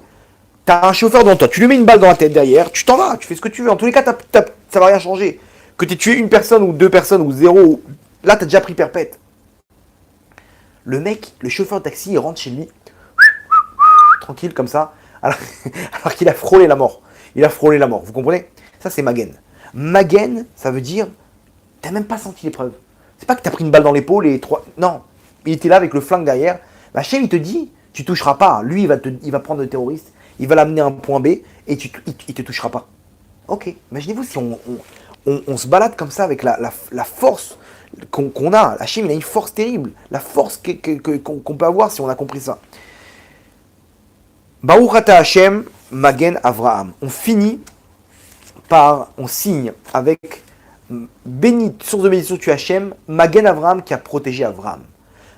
[SPEAKER 1] T'as un chauffeur devant toi, tu lui mets une balle dans la tête derrière, tu t'en vas, tu fais ce que tu veux. En tous les cas, ça va rien changer. Que tu aies tué une personne ou 2 personnes ou 0, là, t'as déjà pris perpète. Le mec, le chauffeur de taxi, il rentre chez lui, tranquille comme ça, alors qu'il a frôlé la mort. Il a frôlé la mort, vous comprenez? Ça, c'est Magen. Magen, ça veut dire, t'as même pas senti l'épreuve. C'est pas que t'as pris une balle dans l'épaule et 3... Non, il était là avec le flingue derrière. Hachem, il te dit, tu toucheras pas. Lui, il va prendre le terroriste, il va l'amener à un point B et il te touchera pas. Ok, imaginez-vous si on se balade comme ça avec la force qu'on a. Hachem, il a une force terrible. La force qu'on peut avoir si on a compris ça. Baruch ata Hachem, Magen Avraham. On signe avec béni, source de bénédiction, tu Hachem, Magen Avraham qui a protégé Avraham.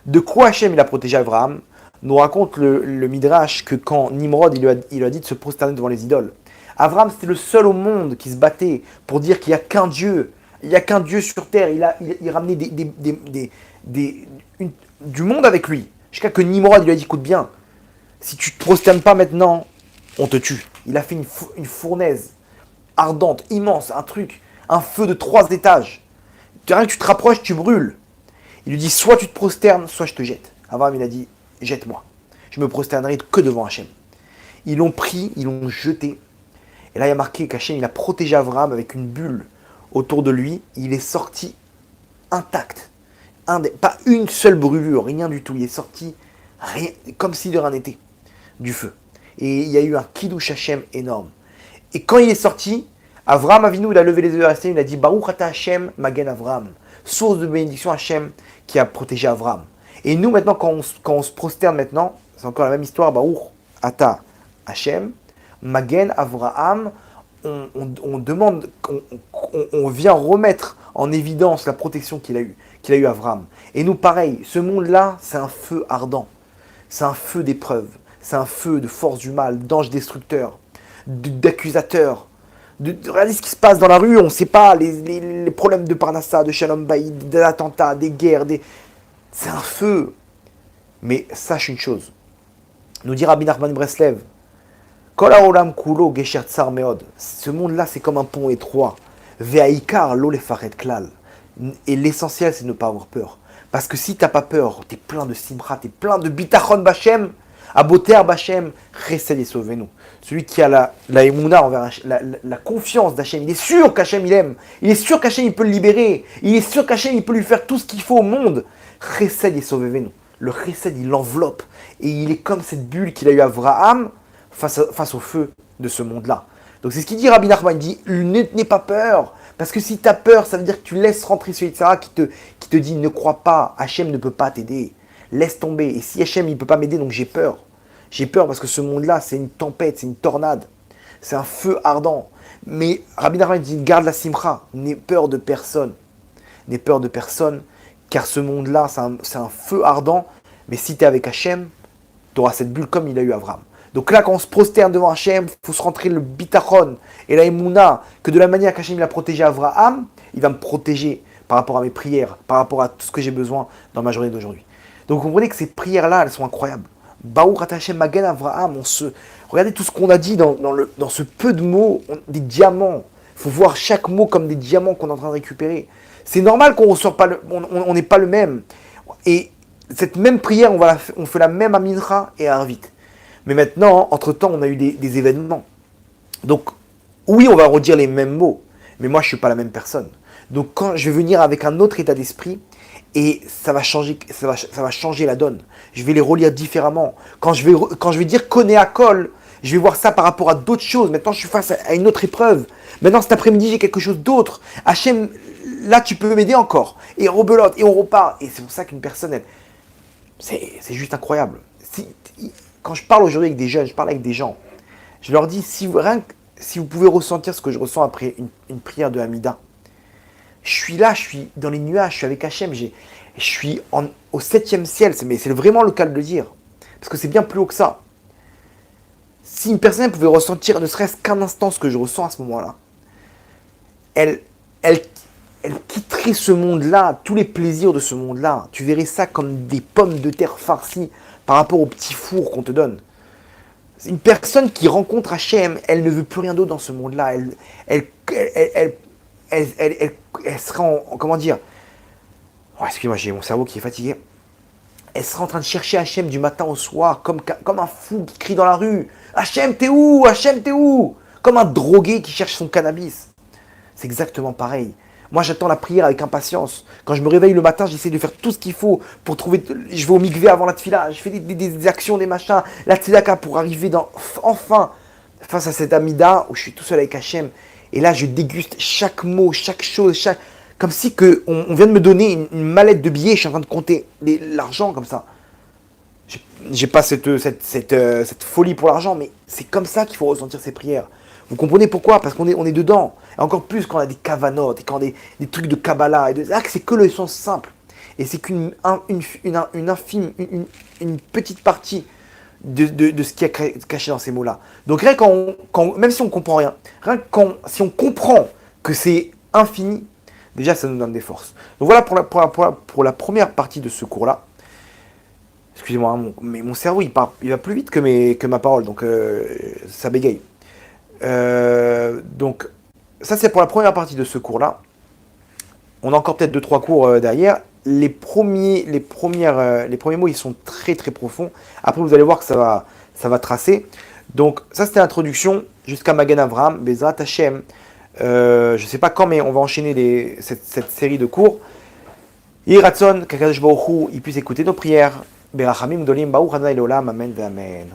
[SPEAKER 1] De quoi Hachem il a protégé Avraham? Nous raconte le Midrash que quand Nimrod il lui a dit de se prosterner devant les idoles, Avraham c'était le seul au monde qui se battait pour dire qu'il n'y a qu'un Dieu, il n'y a qu'un Dieu sur terre, il ramenait du monde avec lui. Jusqu'à que Nimrod il lui a dit écoute bien, si tu ne te prosternes pas maintenant, on te tue. Il a fait une fournaise ardente, immense, un feu de 3 étages. Rien que tu te rapproches, tu brûles. Il lui dit soit tu te prosternes, soit je te jette. Avraham il a dit jette-moi. Je me prosternerai que devant Hachem. Ils l'ont pris, ils l'ont jeté. Et là il y a marqué qu'Hachem il a protégé Avraham avec une bulle autour de lui. Il est sorti intact. Pas une seule brûlure, rien du tout. Il est sorti rien, comme si de rien n'était. Du feu. Et il y a eu un kiddush Hachem énorme. Et quand il est sorti, Avraham Avinu, il a levé les yeux vers Hachem, il a dit Baruch ata Hachem Magen Avraham. Source de bénédiction Hachem qui a protégé Avraham. Et nous maintenant, quand on se prosterne maintenant, c'est encore la même histoire, Baruch ata Hachem Magen Avraham. On demande, on vient remettre en évidence la protection qu'il a eu Avraham. Et nous pareil, ce monde-là, c'est un feu ardent. C'est un feu d'épreuve. C'est un feu de force du mal, d'anges destructeurs, d'accusateurs. Regardez ce qui se passe dans la rue, on ne sait pas, les problèmes de Parnassa, de Shalom Bayit, des attentats, des guerres, c'est un feu. Mais sache une chose, nous dit Rabbi Nachman Breslev, Kol haolam kulo gesher tsar meod. Ce monde-là, c'est comme un pont étroit. Ve'aikar lo lefaret klal. Et l'essentiel, c'est de ne pas avoir peur. Parce que si tu n'as pas peur, tu es plein de simra, tu es plein de bitachon bachem, aboter bachem, chesed et sauvez-nous. Celui qui a la émouna envers la confiance d'Hachem, il est sûr qu'Hachem il aime, il est sûr qu'Hachem il peut le libérer, il est sûr qu'Hachem il peut lui faire tout ce qu'il faut au monde. Chesed et sauvez-nous. Le chesed il l'enveloppe et il est comme cette bulle qu'il a eu Avraham face au feu de ce monde-là. Donc c'est ce qu'il dit Rabbi Nachman, il dit n'aie pas peur, parce que si tu as peur, ça veut dire que tu laisses rentrer ce Yitzhara qui te dit ne crois pas, Hachem ne peut pas t'aider, laisse tomber. Et si Hachem il ne peut pas m'aider, donc j'ai peur. J'ai peur parce que ce monde-là, c'est une tempête, c'est une tornade, c'est un feu ardent. Mais Rabbi Nachman dit garde la simcha, n'aie peur de personne. N'aie peur de personne, car ce monde-là, c'est un feu ardent. Mais si tu es avec Hachem, tu auras cette bulle comme il a eu Avraham. Donc là, quand on se prosterne devant Hachem, il faut se rentrer le bitachon et la émouna, que de la manière qu'Hachem il a protégé Avraham, il va me protéger par rapport à mes prières, par rapport à tout ce que j'ai besoin dans ma journée d'aujourd'hui. Donc vous comprenez que ces prières-là, elles sont incroyables. Baruch ata Hachem Magen Avraham, regardez tout ce qu'on a dit dans ce peu de mots, des diamants. Il faut voir chaque mot comme des diamants qu'on est en train de récupérer. C'est normal qu'on ressort pas on n'est pas le même. Et cette même prière, on fait la même à Mincha et à Arvit. Mais maintenant, entre-temps, on a eu des événements. Donc, oui, on va redire les mêmes mots, mais moi, je ne suis pas la même personne. Donc, quand je vais venir avec un autre état d'esprit, et ça va changer la donne. Je vais les relire différemment. Quand je vais dire connais à col, je vais voir ça par rapport à d'autres choses. Maintenant, je suis face à une autre épreuve. Maintenant, cet après-midi, j'ai quelque chose d'autre. Hachem, là, tu peux m'aider encore. Et rebelote, et on repart. Et c'est pour ça qu'une personne, c'est juste incroyable. Quand je parle aujourd'hui avec des jeunes, je parle avec des gens, je leur dis, si rien que si vous pouvez ressentir ce que je ressens après une prière de Hamida, je suis là, je suis dans les nuages, je suis avec Hachem, je suis au septième ciel, mais c'est vraiment le cas de le dire, parce que c'est bien plus haut que ça. Si une personne pouvait ressentir ne serait-ce qu'un instant ce que je ressens à ce moment-là, elle, elle, elle quitterait ce monde-là, tous les plaisirs de ce monde-là. Tu verrais ça comme des pommes de terre farcies par rapport au petit four qu'on te donne. Une personne qui rencontre Hachem, elle ne veut plus rien d'autre dans ce monde-là. Elle sera comment dire. Oh, excuse-moi, j'ai mon cerveau qui est fatigué. Elle sera en train de chercher Hachem du matin au soir, comme un fou qui crie dans la rue. Hachem, t'es où? Hachem, t'es où? Comme un drogué qui cherche son cannabis. C'est exactement pareil. Moi, j'attends la prière avec impatience. Quand je me réveille le matin, j'essaie de faire tout ce qu'il faut pour trouver. Je vais au mikvé avant la tefila, je fais des actions, des machins, la tzedaka pour arriver enfin face à cette amida où je suis tout seul avec Hachem. Et là, je déguste chaque mot, chaque chose, comme si on vient de me donner une mallette de billets, je suis en train de compter l'argent comme ça. J'ai pas cette folie pour l'argent, mais c'est comme ça qu'il faut ressentir ces prières. Vous comprenez pourquoi? Parce qu'on est dedans. Et encore plus quand on a des kavanotes et quand on a des trucs de Kabbalah. C'est que le sens simple. Et c'est qu'une infime, une petite partie de ce qui est caché dans ces mots-là. Donc rien même si on comprend rien, si on comprend que c'est infini, déjà ça nous donne des forces. Donc voilà pour la première partie de ce cours-là. Excusez-moi, mais mon cerveau il va plus vite que ma parole, donc ça bégaye. Donc, ça c'est pour la première partie de ce cours-là. On a encore peut-être 2-3 cours derrière. Les premiers mots, ils sont très très profonds. Après, vous allez voir que ça va tracer. Donc, ça c'était l'introduction jusqu'à Magen Avraham, Bezrat Hashem. Je ne sais pas quand, mais on va enchaîner cette série de cours. Yiratson, qu'Akadosh Baruch Hu, il puisse écouter nos prières. Berachamim Dolim, Baruch Adonai Leolam, Amen, Amen.